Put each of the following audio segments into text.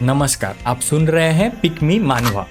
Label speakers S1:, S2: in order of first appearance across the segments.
S1: नमस्कार, आप सुन रहे हैं पिक मी मानवा।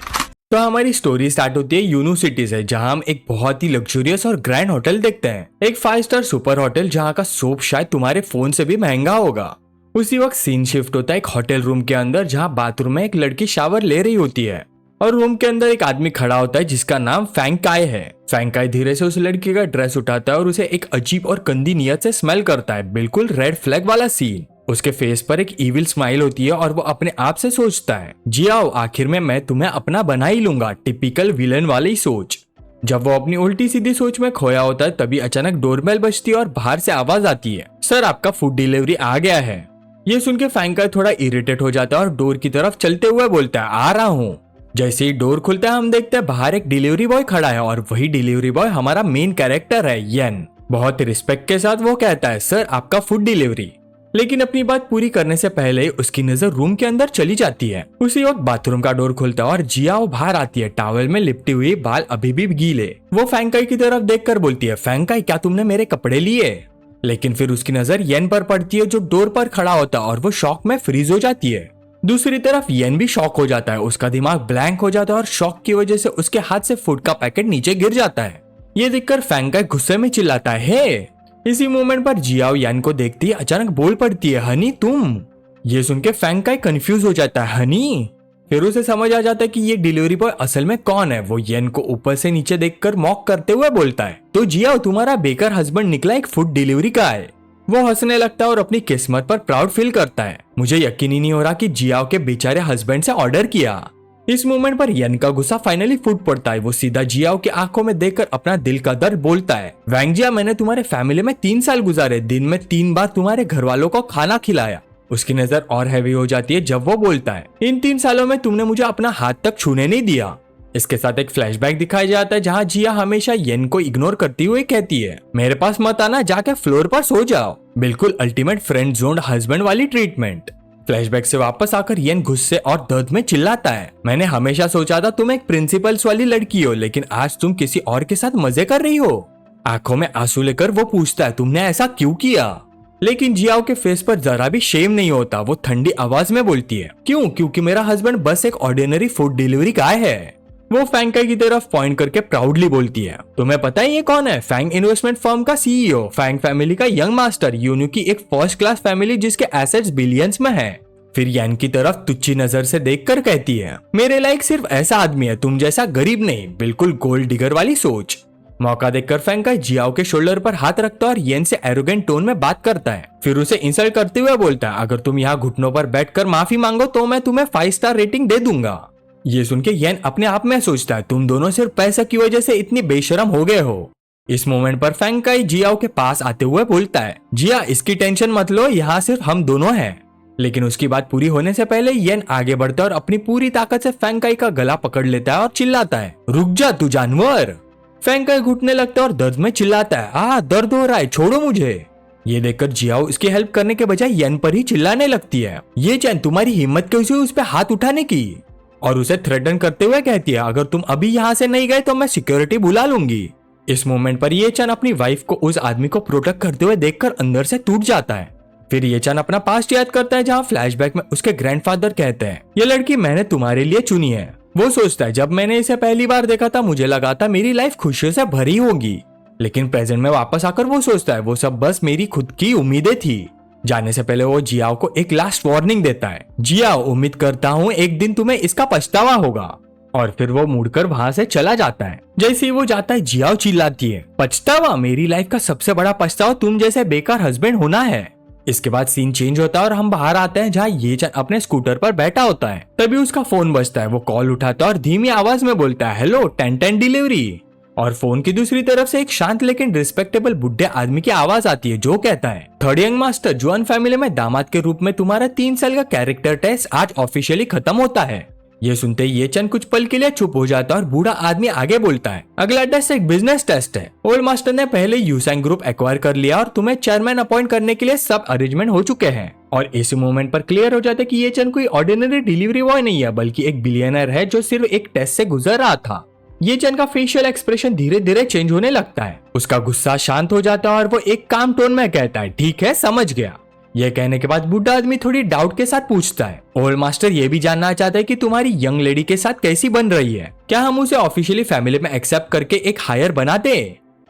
S1: तो हमारी स्टोरी स्टार्ट होती है यूनिवर्सिटी से, जहां हम एक बहुत ही लग्जरियस और ग्रैंड होटल देखते हैं। एक 5 स्टार सुपर होटल जहां का सोप शायद तुम्हारे फोन से भी महंगा होगा। उसी वक्त सीन शिफ्ट होता है एक होटल रूम के अंदर, जहां बाथरूम में एक लड़की शावर ले रही होती है और रूम के अंदर एक आदमी खड़ा होता है जिसका नाम फैंग काय है। फैंग काय धीरे से उस लड़की का ड्रेस उठाता है और उसे एक अजीब और गंदी नियत से स्मेल करता है, बिल्कुल रेड फ्लैग वाला सीन। उसके फेस पर एक इविल स्माइल होती है और वो अपने आप से सोचता है, जी आओ, आखिर में मैं तुम्हें अपना बना ही लूंगा। टिपिकल विलन वाली सोच। जब वो अपनी उल्टी सीधी सोच में खोया होता है तभी अचानक डोरबेल बजती है और बाहर से आवाज आती है, सर आपका फूड डिलीवरी आ गया है। ये सुन के फैंग काय थोड़ा इरिटेट हो जाता है और डोर की तरफ चलते हुए बोलता है, आ रहा हूँ। जैसे ही डोर खुलता है हम देखते हैं बाहर एक डिलीवरी बॉय खड़ा है और वही डिलीवरी बॉय हमारा मेन कैरेक्टर है येन। बहुत रिस्पेक्ट के साथ वो कहता है, सर आपका फूड डिलीवरी। लेकिन अपनी बात पूरी करने से पहले उसकी नजर रूम के अंदर चली जाती है। उसी वक्त बाथरूम का डोर खुलता है और जियाओ बाहर आती है, टॉवल में लिपटी हुई, बाल अभी भी गीले। वो फैंग काय की तरफ देखकर बोलती है, फैंग काय क्या तुमने मेरे कपड़े लिए? लेकिन फिर उसकी नजर येन पर पड़ती है जो डोर पर खड़ा होता है और वो शॉक में फ्रीज हो जाती है। दूसरी तरफ येन भी शॉक हो जाता है, उसका दिमाग ब्लैंक हो जाता है और शॉक की वजह से उसके हाथ से फूड का पैकेट नीचे गिर जाता है। ये देखकर फैंग काय गुस्से में चिल्लाता है, हे। इसी मोमेंट पर जियाओ यान को देखती है, अचानक बोल पड़ती है, हनी तुम। ये सुन के फैंग काय कंफ्यूज हो जाता है, हनी। फिर उसे समझ आ जाता है कि ये डिलीवरी बॉय असल में कौन है। वो येन को ऊपर से नीचे देखकर मॉक करते हुए बोलता है, तो जियाओ तुम्हारा बेकार हस्बैंड निकला एक फूड डिलीवरी का है। वो हंसने लगता है और अपनी किस्मत पर प्राउड फील करता है। मुझे यकीन ही नहीं हो रहा कि जियाओ के बेचारे हस्बैंड से ऑर्डर किया। इस मोमेंट पर येन का गुस्सा फाइनली फूट पड़ता है। वो सीधा जियाओ की आंखों में देखकर अपना दिल का दर्द बोलता है, वैंग जिया, मैंने तुम्हारे फैमिली में 3 साल गुजारे, दिन में 3 बार तुम्हारे घर वालों को खाना खिलाया। उसकी नजर और हैवी हो जाती है जब वो बोलता है, इन 3 सालों में तुमने मुझे अपना हाथ तक छूने नहीं दिया। इसके साथ एक फ्लैशबैक दिखाया जाता है जहाँ जिया हमेशा येन को इग्नोर करती हुई कहती है, मेरे पास मत आना, जाके फ्लोर पर सो जाओ। बिल्कुल अल्टीमेट फ्रेंड जोन्ड हस्बैंड वाली ट्रीटमेंट। फ्लैशबैक से वापस आकर येन गुस्से और दर्द में चिल्लाता है, मैंने हमेशा सोचा था तुम एक प्रिंसिपल्स वाली लड़की हो, लेकिन आज तुम किसी और के साथ मजे कर रही हो। आंखों में आंसू लेकर वो पूछता है, तुमने ऐसा क्यों किया? लेकिन जियाओ के फेस पर जरा भी शेम नहीं होता। वो ठंडी आवाज में बोलती है, क्यों? क्योंकि मेरा हस्बैंड बस एक ऑर्डिनरी फूड डिलीवरी गाय है। वो फैंग काय की तरफ पॉइंट करके प्राउडली बोलती है, तुम्हें पता है ये कौन है? फैंग इन्वेस्टमेंट फर्म का सीईओ, फैंग फैमिली का यंग मास्टर, यूनू की एक फर्स्ट क्लास फैमिली जिसके एसेट्स बिलियंस में है। फिर येन की तरफ तुच्छी नजर से देखकर कहती है, मेरे लायक सिर्फ ऐसा आदमी है, तुम जैसा गरीब नहीं। बिल्कुल गोल्ड डिगर वाली सोच। मौका देखकर फैंग काय जियाओ के शोल्डर पर हाथ रखता है और येन से एरोगेंट टोन में बात करता है। फिर उसे इंसल्ट करते हुए बोलता है, अगर तुम यहाँ घुटनों पर बैठकर माफी मांगो तो मैं तुम्हें 5 स्टार रेटिंग दे दूंगा। ये सुन के येन अपने आप में सोचता है, तुम दोनों सिर्फ पैसे की वजह से इतनी बेशरम हो गए हो। इस मोमेंट पर फैंग काय जियाओ के पास आते हुए बोलता है, जिया इसकी टेंशन मत लो, यहाँ सिर्फ हम दोनों हैं। लेकिन उसकी बात पूरी होने से पहले येन आगे बढ़ता है और अपनी पूरी ताकत से फैंग काय का गला पकड़ लेता है और चिल्लाता है, रुक जा तू जानवर। फैंग काय घुटने लगता है और दर्द में चिल्लाता है, दर्द हो रहा है, छोड़ो मुझे। ये देखकर जियाओ इसकी हेल्प करने के बजाय येन पर ही चिल्लाने लगती है, ये चैन तुम्हारी हिम्मत कैसी हुई उस पर हाथ उठाने की? और उसे थ्रेटन करते हुए कहती है, अगर तुम अभी यहाँ से नहीं गए तो मैं सिक्योरिटी बुला लूंगी। इस मोमेंट पर ये चैन अपनी वाइफ को उस आदमी को प्रोटेक्ट करते हुए देखकर अंदर से टूट जाता है। फिर ये चैन अपना पास्ट याद करता है जहाँ फ्लैशबैक में उसके ग्रैंडफादर कहते हैं, ये लड़की मैंने तुम्हारे लिए चुनी है। वो सोचता है, जब मैंने इसे पहली बार देखा था मुझे लगा था मेरी लाइफ खुशियों से भरी होगी, लेकिन प्रेजेंट में वापस आकर वो सोचता है वो सब बस मेरी खुद की उम्मीदें थी। जाने से पहले वो जियाओ को एक लास्ट वार्निंग देता है, जियाओ उम्मीद करता हूँ एक दिन तुम्हें इसका पछतावा होगा। और फिर वो मुड़कर वहां से चला जाता है। जैसे ही वो जाता है जियाओ चिल्लाती है, पछतावा? मेरी लाइफ का सबसे बड़ा पछतावा तुम जैसे बेकार हस्बैंड होना है। इसके बाद सीन चेंज होता है और हम बाहर आते हैं जहाँ ये चैन अपने स्कूटर पर बैठा होता है। तभी उसका फोन बजता है। वो कॉल उठाता है और धीमी आवाज में बोलता है, हेलो 10-10 डिलीवरी। और फोन की दूसरी तरफ से एक शांत लेकिन रिस्पेक्टेबल बुढ़े आदमी की आवाज आती है जो कहता है, थर्ड यंग मास्टर, जुआन फैमिली में दामाद के रूप में तुम्हारा 3 साल का कैरेक्टर टेस्ट आज ऑफिशियली खत्म होता है। ये सुनते ही ये चंद कुछ पल के लिए चुप हो जाता है और बूढ़ा आदमी आगे बोलता है, अगला टेस्ट एक बिजनेस टेस्ट है। ओल्ड मास्टर ने पहले यूसैंग ग्रुप एक्वायर कर लिया और तुम्हें चेयरमैन अपॉइंट करने के लिए सब अरेंजमेंट हो चुके हैं। और इसी मोमेंट पर क्लियर हो जाता है कि ये चंद कोई ऑर्डिनरी डिलीवरी बॉय नहीं है, बल्कि एक बिलियनर है जो सिर्फ एक टेस्ट से गुजर रहा था। ये चंद का फेशियल एक्सप्रेशन धीरे धीरे चेंज होने लगता है। उसका गुस्सा शांत हो जाता है और वो एक काम टोन में कहता है, ठीक है समझ गया। ये कहने के बाद बुढ़ा आदमी थोड़ी डाउट के साथ पूछता है, ओल्ड मास्टर ये भी जानना चाहता है कि तुम्हारी यंग लेडी के साथ कैसी बन रही है, क्या हम उसे ऑफिशियली फैमिली में एक्सेप्ट करके एक हायर बना दे।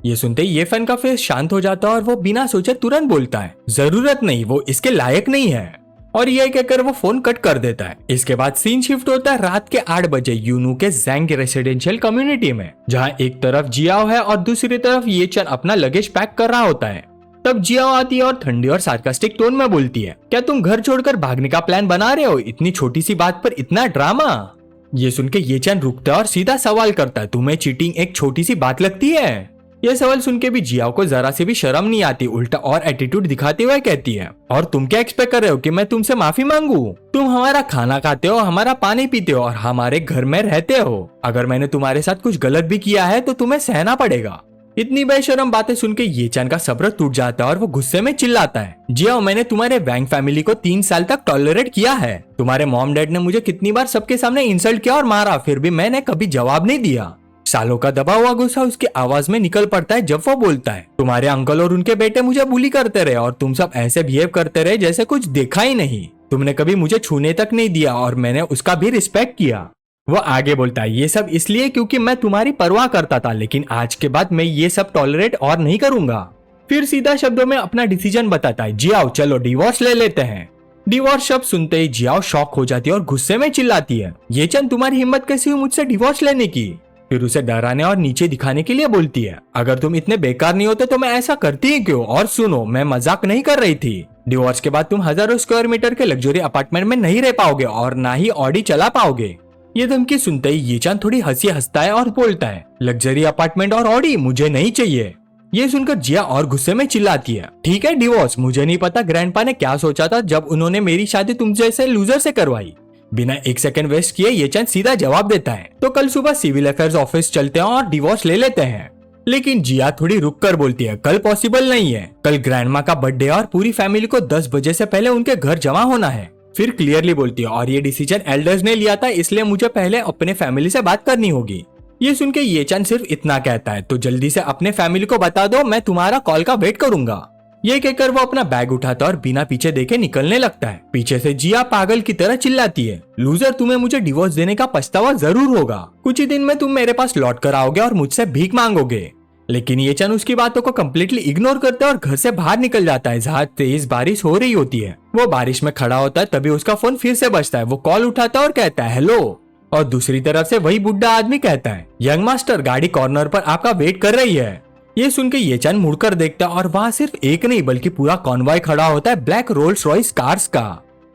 S1: ये सुनते ही ये फैन का फेस शांत हो जाता है और वो बिना सोचे तुरंत बोलता है, जरूरत नहीं, वो इसके लायक नहीं है। और ये कहकर वो फोन कट कर देता है। इसके बाद सीन शिफ्ट होता है रात के 8 बजे यूनू के जैंग रेसिडेंशियल कम्युनिटी में, जहाँ एक तरफ जियाओ है और दूसरी तरफ ये चन अपना लगेज पैक कर रहा होता है। तब जियाओ आती है और ठंडी और सार्कास्टिक टोन में बोलती है, क्या तुम घर छोड़कर भागने का प्लान बना रहे हो? इतनी छोटी सी बात पर इतना ड्रामा। ये सुन के ये चन रुकता है और सीधा सवाल करता है, तुम्हें चीटिंग एक छोटी सी बात लगती है? यह सवाल सुन के भी जियाओ को जरा से भी शर्म नहीं आती, उल्टा और एटीट्यूड दिखाते हुए कहती है, और तुम क्या एक्सपेक्ट कर रहे हो कि मैं तुमसे माफी मांगू? तुम हमारा खाना खाते हो, हमारा पानी पीते हो और हमारे घर में रहते हो। अगर मैंने तुम्हारे साथ कुछ गलत भी किया है तो तुम्हें सहना पड़ेगा। इतनी बेशरम बातें सुन के ये चैन का सब्र टूट जाता है और वो गुस्से में चिल्लाता है, जियाओ मैंने तुम्हारे वैंग फैमिली को 3 साल तक टॉलरेट किया है। तुम्हारे मॉम डैड ने मुझे कितनी बार सबके सामने इंसल्ट किया और मारा, फिर भी मैंने कभी जवाब नहीं दिया। सालों का दबा हुआ गुस्सा उसकी आवाज में निकल पड़ता है जब वो बोलता है, तुम्हारे अंकल और उनके बेटे मुझे बुली करते रहे और तुम सब ऐसे बिहेव करते रहे जैसे कुछ देखा ही नहीं। तुमने कभी मुझे छूने तक नहीं दिया और मैंने उसका भी रिस्पेक्ट किया। वो आगे बोलता है, ये सब इसलिए क्योंकि मैं तुम्हारी परवाह करता था, लेकिन आज के बाद मैं ये सब टॉलरेट और नहीं करूंगा। फिर सीधा शब्दों में अपना डिसीजन बताता है, जियाओ चलो डिवोर्स ले लेते हैं। डिवोर्स शब्द सुनते ही जियाओ शॉक हो जाती है और गुस्से में चिल्लाती है, ये चंद तुम्हारी हिम्मत कैसी हुई मुझसे डिवोर्स लेने की? फिर उसे डराने और नीचे दिखाने के लिए बोलती है, अगर तुम इतने बेकार नहीं होते तो मैं ऐसा करती ही क्यों? और सुनो, मैं मजाक नहीं कर रही थी। डिवोर्स के बाद तुम हजारों स्क्वायर मीटर के लग्जरी अपार्टमेंट में नहीं रह पाओगे और ना ही ऑडी चला पाओगे। ये धमकी सुनते ही ये चांद थोड़ी हंसी हंसता है और बोलता है, लग्जरी अपार्टमेंट और ऑडी मुझे नहीं चाहिए। ये सुनकर जिया और गुस्से में चिल्लाती है, ठीक है डिवोर्स, मुझे नहीं पता ग्रैंडपा ने क्या सोचा था जब उन्होंने मेरी शादी तुम जैसे लूजर से करवाई। बिना एक सेकंड वेस्ट किए ये चंद सीधा जवाब देता है, तो कल सुबह सिविल अफेयर्स ऑफिस चलते हैं और डिवोर्स ले लेते हैं। लेकिन जिया थोड़ी रुक कर बोलती है, कल पॉसिबल नहीं है, कल ग्रैंडमा का बर्थडे और पूरी फैमिली को 10 बजे से पहले उनके घर जमा होना है। फिर क्लियरली बोलती है, और ये डिसीजन एल्डर्स ने लिया था, इसलिए मुझे पहले अपने फैमिली से बात करनी होगी। ये सुन के ये चंद सिर्फ इतना कहता है, तो जल्दी से अपने फैमिली को बता दो, मैं तुम्हारा कॉल का वेट करूंगा। ये कहकर वो अपना बैग उठाता और बिना पीछे देखे निकलने लगता है। पीछे से जिया पागल की तरह चिल्लाती है, लूजर तुम्हें मुझे डिवोर्स देने का पछतावा जरूर होगा, कुछ ही दिन में तुम मेरे पास लौट कर आओगे और मुझसे भीख मांगोगे। लेकिन ये चंद उसकी बातों को कम्प्लीटली इग्नोर करता है और घर से बाहर निकल जाता है जहाँ तेज बारिश हो रही होती है। वो बारिश में खड़ा होता है, तभी उसका फोन फिर से बजता है। वो कॉल उठाता है और कहता है हेलो, और दूसरी तरफ से वही बुढ़ा आदमी कहता है, यंग मास्टर गाड़ी कॉर्नर पर आपका वेट कर रही है। ये सुन के ये चंद मुड़कर देखता है और वहाँ सिर्फ एक नहीं बल्कि पूरा कॉन्वॉय खड़ा होता है ब्लैक रोल्स रॉयस कार्स का।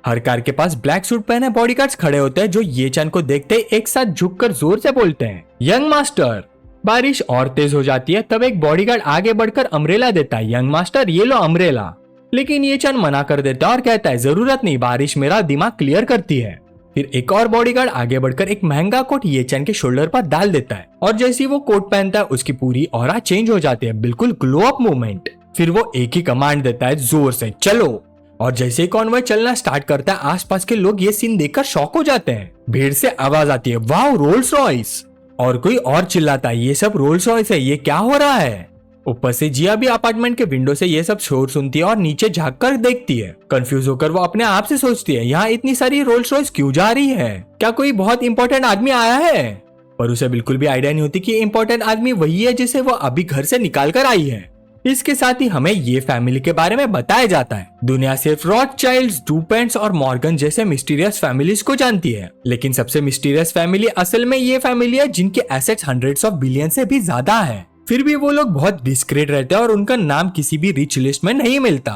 S1: हर कार के पास ब्लैक सूट पहने बॉडीगार्ड्स खड़े होते हैं जो ये चंद को देखते ही एक साथ झुककर जोर से बोलते हैं, यंग मास्टर। बारिश और तेज हो जाती है, तब एक बॉडीगार्ड आगे बढ़कर अम्ब्रेला देता है, यंग मास्टर ये लो अम्ब्रेला। लेकिन ये चंद मना कर देता है और कहता है, जरूरत नहीं, बारिश मेरा दिमाग क्लियर करती है। फिर एक और बॉडीगार्ड आगे बढ़कर एक महंगा कोट ये चंद के शोल्डर पर डाल देता है और जैसे ही वो कोट पहनता है उसकी पूरी ऑरा चेंज हो जाती है, बिल्कुल ग्लो अप मूवमेंट। फिर वो एक ही कमांड देता है, जोर से चलो। और जैसे ही कॉन्वॉय चलना स्टार्ट करता है आसपास के लोग ये सीन देखकर शॉक हो जाते हैं। भीड़ से आवाज आती है, वाओ रोल्स रॉयस। और कोई और चिल्लाता है, ये सब रोल्स रॉयस है, ये क्या हो रहा है? ऊपर से जिया भी अपार्टमेंट के विंडो से ये सब शोर सुनती है और नीचे झांक कर देखती है। कंफ्यूज होकर वो अपने आप से सोचती है, यहाँ इतनी सारी रोल्स रॉयस क्यों जा रही है? क्या कोई बहुत इंपॉर्टेंट आदमी आया है? पर उसे बिल्कुल भी आइडिया नहीं होती कि इंपॉर्टेंट आदमी वही है जिसे वो अभी घर से निकाल कर आई है। इसके साथ ही हमें ये फैमिली के बारे में बताया जाता है। दुनिया सिर्फ रॉथचाइल्ड्स, डुपेंट्स और मॉर्गन जैसे मिस्टीरियस फैमिलीज को जानती है, लेकिन सबसे मिस्टीरियस फैमिली असल में ये फैमिली है जिनके एसेट्स हंड्रेड्स ऑफ बिलियन से भी ज्यादा है। फिर भी वो लोग बहुत डिस्क्रीट रहते हैं और उनका नाम किसी भी रिच लिस्ट में नहीं मिलता।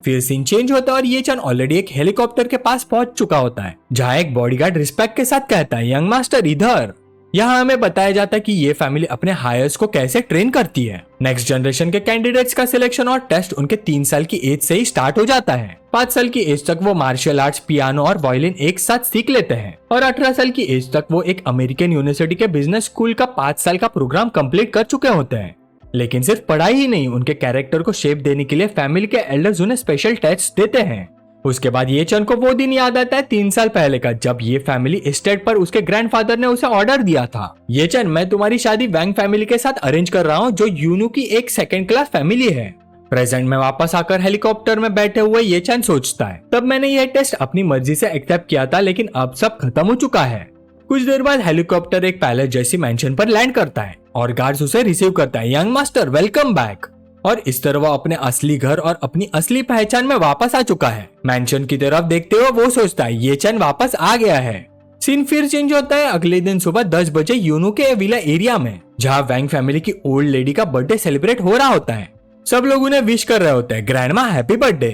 S1: फिर सीन चेंज होता है और ये चंद ऑलरेडी एक हेलीकॉप्टर के पास पहुंच चुका होता है जहां एक बॉडीगार्ड रिस्पेक्ट के साथ कहता है, यंग मास्टर इधर। यहाँ हमें बताया जाता है कि ये फैमिली अपने हायर्स को कैसे ट्रेन करती है। नेक्स्ट जनरेशन के कैंडिडेट्स का सिलेक्शन और टेस्ट उनके 3 साल की एज से ही स्टार्ट हो जाता है। 5 साल की एज तक वो मार्शल आर्ट्स, पियानो और वायलिन एक साथ सीख लेते हैं और 18 साल की एज तक वो एक अमेरिकन यूनिवर्सिटी के बिजनेस स्कूल का 5 साल का प्रोग्राम कंप्लीट कर चुके होते हैं। लेकिन सिर्फ पढ़ाई ही नहीं, उनके कैरेक्टर को शेप देने के लिए फैमिली के एल्डर्स उन्हें स्पेशल टेस्ट देते हैं। उसके बाद ये चंद को वो दिन याद आता है 3 साल पहले का, जब ये फैमिली एस्टेट पर उसके ग्रैंडफादर ने उसे ऑर्डर दिया था, ये चंद मैं तुम्हारी शादी वैंग फैमिली के साथ अरेंज कर रहा हूँ जो यूनू की एक सेकंड क्लास फैमिली है। प्रेजेंट में वापस आकर हेलीकॉप्टर में बैठे हुए ये चैन सोचता है, तब मैंने यह टेस्ट अपनी मर्जी से एक्सेप्ट किया था, लेकिन अब सब खत्म हो चुका है। कुछ देर बाद हेलीकॉप्टर एक पैलेस जैसी मेंशन पर लैंड करता है और गार्ड्स उसे रिसीव करता है। Young master welcome back. और इस तरह वो अपने असली घर और अपनी असली पहचान में वापस आ चुका है। मेंशन की तरफ देखते हुए वो सोचता है ये चैन वापस आ गया है। सीन फिर चेंज होता है अगले दिन सुबह 10 बजे यूनो के विला एरिया में, जहाँ वैंग फैमिली की ओल्ड लेडी का बर्थडे सेलिब्रेट हो रहा होता है। सब लोग उन्हें विश कर रहे होते हैं, ग्रैंडमा हैप्पी बर्थडे।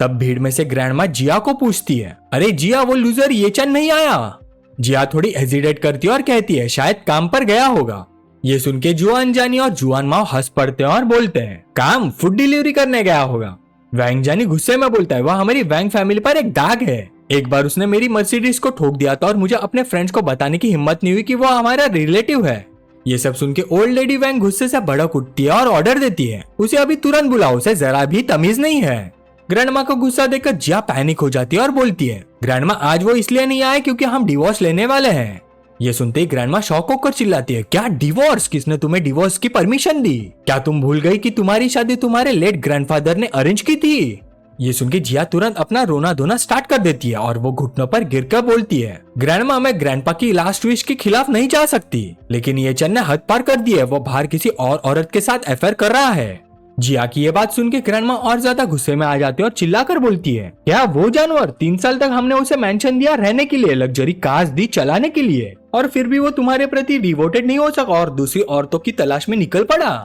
S1: तब भीड़ में से ग्रैंडमा जिया को पूछती है, अरे जिया वो लूजर ये चैन नहीं आया। जिया थोड़ी हेजिटेट करती है और कहती है शायद काम पर गया होगा। ये सुन के जुआन जानी और जुआन माओ हंस पड़ते हैं और बोलते हैं काम फूड डिलीवरी करने गया होगा। वैंग जानी गुस्से में बोलता है वह हमारी वैंग फैमिली पर एक दाग है। एक बार उसने मेरी मर्सिडीज को ठोक दिया था और मुझे अपने फ्रेंड्स को बताने की हिम्मत नहीं हुई कि वो हमारा रिलेटिव है। ये सब सुन के ओल्ड लेडी वैंग गुस्से से भड़क उठती है और ऑर्डर देती है उसे अभी तुरंत बुलाओ, उसे जरा भी तमीज नहीं है। ग्रैंडमा को गुस्सा देखकर जिया पैनिक हो जाती है और बोलती है ग्रैंडमा आज वो इसलिए नहीं आए क्योंकि हम डिवोर्स लेने वाले हैं। ये सुनते ही ग्रैंडमा शॉक होकर चिल्लाती है, क्या डिवोर्स? किसने तुम्हें डिवोर्स की परमिशन दी? क्या तुम भूल गई कि तुम्हारी शादी तुम्हारे लेट ग्रैंडफादर ने अरेंज की थी? ये सुन के जिया तुरंत अपना रोना धोना स्टार्ट कर देती है और वो घुटनों पर गिरकर बोलती है ग्रैंडमा मैं ग्रैंडपा की लास्ट विश के खिलाफ नहीं जा सकती, लेकिन ये चैन ने हद पार कर दी है, वो बाहर किसी और औरत के साथ अफेयर कर रहा है। जिया की ये बात सुन के ग्रैंडमा और ज्यादा गुस्से में आ जाती है और चिल्लाकर बोलती है क्या वो जानवर 3 साल तक हमने उसे मेंशन दिया रहने के लिए, लग्जरी कार्स दी चलाने के लिए, और फिर भी वो तुम्हारे प्रति डिवोटेड नहीं हो सका और दूसरी औरतों की तलाश में निकल पड़ा।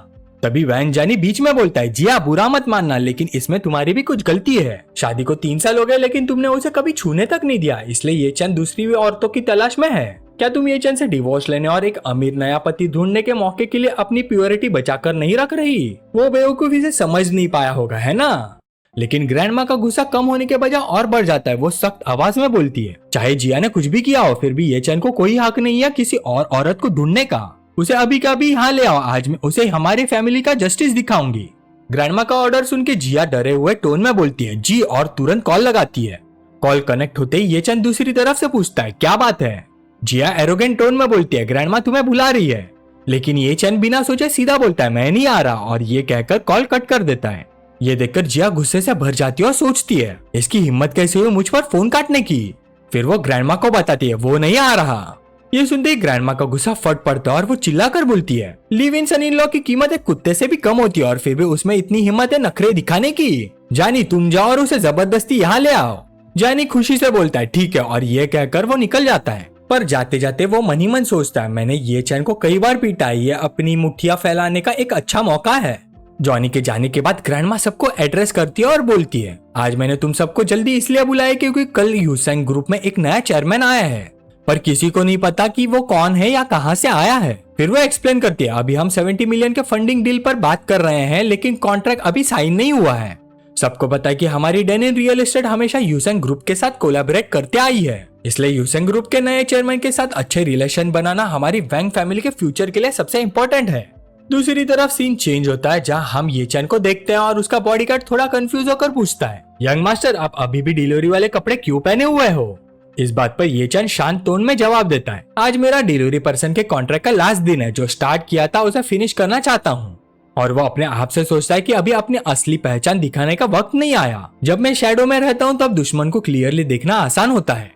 S1: तभी वैंग जानी बीच में बोलता है जिया बुरा मत मानना, लेकिन इसमें तुम्हारी भी कुछ गलती है। शादी को 3 साल हो गए लेकिन तुमने उसे कभी छूने तक नहीं दिया, इसलिए ये चैन दूसरी औरतों की तलाश में है। क्या तुम ये चैन से डिवोर्स लेने और एक अमीर नया पति ढूंढने के मौके के लिए अपनी प्योरिटी बचाकर नहीं रख रही? वो बेवकूफी से समझ नहीं पाया होगा, है ना? लेकिन ग्रैंडमा का गुस्सा कम होने के बजाय और बढ़ जाता है। वो सख्त आवाज में बोलती है चाहे जिया ने कुछ भी किया हो फिर भी ये चैन को कोई हक नहीं है किसी और औरत को ढूंढने का। उसे अभी का भी यहाँ ले आओ, आज मैं उसे हमारी फैमिली का जस्टिस दिखाऊंगी। ग्रैंडमा का ऑर्डर सुन के जिया डरे हुए टोन में बोलती है जी और तुरंत कॉल लगाती है। कॉल कनेक्ट होते ही ये चैन दूसरी तरफ से पूछता है क्या बात है? जिया एरोगेंट टोन में बोलती है ग्रैंडमा तुम्हें बुला रही है, लेकिन ये चैन बिना सोचे सीधा बोलता है मैं नहीं आ रहा और ये कहकर कॉल कट कर देता है। ये देखकर जिया गुस्से से भर जाती है और सोचती है इसकी हिम्मत कैसे हुई मुझ पर फोन काटने की। फिर वो ग्रैंडमा को बताती है वो नहीं आ रहा। ये सुनते ही ग्रैंडमा का गुस्सा फट पड़ता है और वो चिल्लाकर बोलती है live in sun in law की कीमत एक कुत्ते से भी कम होती है और फिर भी उसमें इतनी हिम्मत है नखरे दिखाने की। जानी तुम जाओ और उसे जबरदस्ती यहाँ ले आओ। जानी खुशी से बोलता है ठीक है और ये कहकर वो निकल जाता है। पर जाते जाते वो मन ही मन सोचता है मैंने ये चैन को कई बार पीटा है, ये अपनी मुठ्ठियां फैलाने का एक अच्छा मौका है। जॉनी के जाने के बाद ग्रैंडमा सबको एड्रेस करती है और बोलती है आज मैंने तुम सबको जल्दी इसलिए बुलाया क्योंकि कल ह्यूसेंग ग्रुप में एक नया चेयरमैन आया है, पर किसी को नहीं पता कि वो कौन है या कहां से आया है। फिर वो एक्सप्लेन करती है अभी हम 70 मिलियन के फंडिंग डील पर बात कर रहे हैं, लेकिन कॉन्ट्रैक्ट अभी साइन नहीं हुआ है। सबको पता है कि हमारी डेनिन रियल एस्टेट हमेशा ह्यूसेंग ग्रुप के साथ कोलैबोरेट करते आई है, इसलिए ह्यूसेंग ग्रुप के नए चेयरमैन के साथ अच्छे रिलेशन बनाना हमारी वैंग फैमिली के फ्यूचर के लिए सबसे इम्पोर्टेंट है। दूसरी तरफ सीन चेंज होता है जहां हम ये चैन को देखते हैं और उसका बॉडीगार्ड थोड़ा कंफ्यूज होकर पूछता है यंग मास्टर आप अभी भी डिलीवरी वाले कपड़े क्यों पहने हुए हो? इस बात पर ये चैन शांत टोन में जवाब देता है आज मेरा डिलीवरी पर्सन के कॉन्ट्रैक्ट का लास्ट दिन है, जो स्टार्ट किया था उसे फिनिश करना चाहता हूँ। और वो अपने आप से सोचता है कि अभी अपनी असली पहचान दिखाने का वक्त नहीं आया। जब मैं शैडो में रहता हूँ तब दुश्मन को क्लियरली देखना आसान होता है।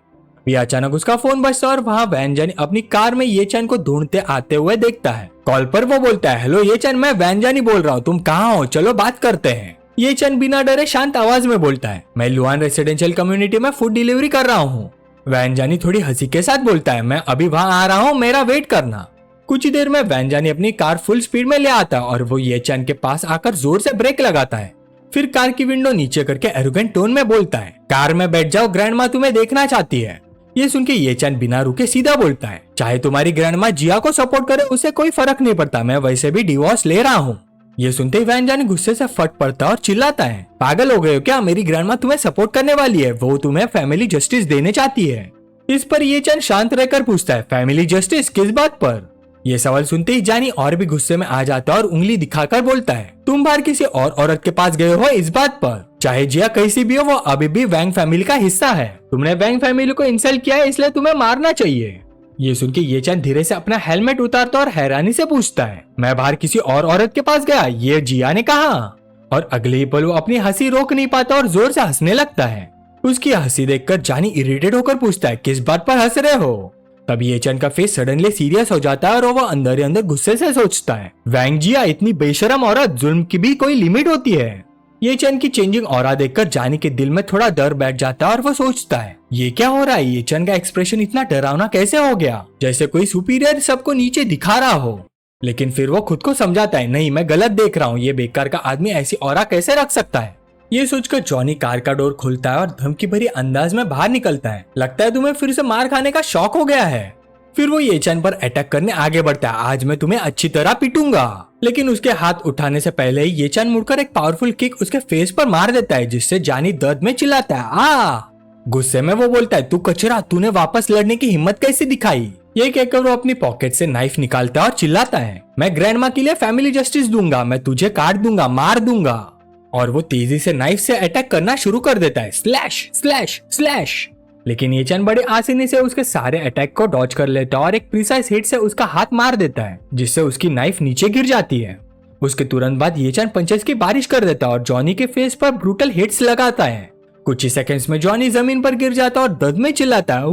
S1: ये अचानक उसका फोन बजता है और वहाँ वैन जानी अपनी कार में ये चैन को ढूंढते आते हुए देखता है। कॉल पर वो बोलता है हेलो ये चैन मैं वैन जानी बोल रहा हूँ, तुम कहाँ हो, चलो बात करते हैं। ये चैन बिना डरे शांत आवाज में बोलता है मैं लुआन रेसिडेंशियल कम्युनिटी में फूड डिलीवरी कर रहा हूँ। वैन जानी थोड़ी हंसी के साथ बोलता है मैं अभी वहाँ आ रहा हूँ, मेरा वेट करना। कुछ ही देर में वैन जानी अपनी कार फुल स्पीड में ले आता है और वो ये चैन के पास आकर जोर से ब्रेक लगाता है। फिर कार की विंडो नीचे करके एरोगेंट टोन में बोलता है कार में बैठ जाओ, ग्रैंडमा तुम्हें देखना चाहती है। ये सुन के ये चैन बिना रुके सीधा बोलता है चाहे तुम्हारी ग्रैंडमा जिया को सपोर्ट करे उसे कोई फर्क नहीं पड़ता, मैं वैसे भी डिवोर्स ले रहा हूँ। ये सुनते ही वैन जानी गुस्से से फट पड़ता और चिल्लाता है पागल हो गए हो क्या, मेरी ग्रैंडमा तुम्हें सपोर्ट करने वाली है, वो तुम्हें फैमिली जस्टिस देने चाहती है। इस पर ये चैन शांत रहकर पूछता है फैमिली जस्टिस किस बात पर? ये सवाल सुनते ही जानी और भी गुस्से में आ जाता है और उंगली दिखाकर बोलता है तुम बाहर किसी और औरत के पास गए हो इस बात पर, चाहे जिया कैसी भी हो वो अभी भी वैंग फैमिली का हिस्सा है, तुमने वैंग फैमिली को इंसल्ट किया है इसलिए तुम्हें मारना चाहिए। ये सुन के ये चैन धीरे से अपना हेलमेट उतारता और हैरानी से पूछता है मैं बाहर किसी और औरत के पास गया, ये जिया ने कहा? और अगले ही पल वो अपनी हंसी रोक नहीं पाता और जोर से हंसने लगता है। उसकी हंसी देखकर जानी इरिटेट होकर पूछता है, किस बात पर हंस रहे हो? तब ये चन का फेस सडनली सीरियस हो जाता है और वो अंदर ही अंदर गुस्से से सोचता है, वैंग जिया इतनी बेशरम औरत, जुल्म की भी कोई लिमिट होती है। ये चन की चेंजिंग ऑरा देखकर जानी के दिल में थोड़ा डर बैठ जाता है और वो सोचता है, ये क्या हो रहा है? ये चन का एक्सप्रेशन इतना डरावना कैसे हो गया, जैसे कोई सुपीरियर सबको नीचे दिखा रहा हो। लेकिन फिर वो खुद को समझाता है, नहीं मैं गलत देख रहा हूँ, ये बेकार का आदमी ऐसी ऑरा कैसे रख सकता है। ये सोचकर जॉनी कार का डोर खोलता है और धमकी भरी अंदाज में बाहर निकलता है। लगता है तुम्हें फिर से मार खाने का शौक हो गया है। फिर वो ये चन पर अटैक करने आगे बढ़ता है, आज मैं तुम्हें अच्छी तरह पीटूंगा। लेकिन उसके हाथ उठाने से पहले ही ये चन मुड़कर एक पावरफुल किक उसके फेस पर मार देता है, जिससे जानी दर्द में चिल्लाता है, आ। गुस्से में वो बोलता है, तू कचरा, तूने वापस लड़ने की हिम्मत कैसे दिखाई? ये कहकर वो अपनी पॉकेट से नाइफ निकालता है और चिल्लाता है, मैं ग्रैंडमा के लिए फैमिली जस्टिस दूंगा, मैं तुझे काट दूंगा, मार दूंगा। और वो तेजी से नाइफ से अटैक करना शुरू कर देता है, स्लैश स्लैश स्लैश। लेकिन ये चन बड़े आसानी से उसके सारे अटैक को डॉज कर लेता है और एक प्रिसाइज हिट से उसका हाथ मार देता है, जिससे उसकी नाइफ नीचे गिर जाती है। उसके तुरंत बाद ये चन पंचेस की बारिश कर देता है और जॉनी के फेस पर ब्रूटल हिट्स लगाता है। कुछ ही सेकंड्स में जॉनी जमीन पर गिर जाता है और दर्द में चिल्लाता है,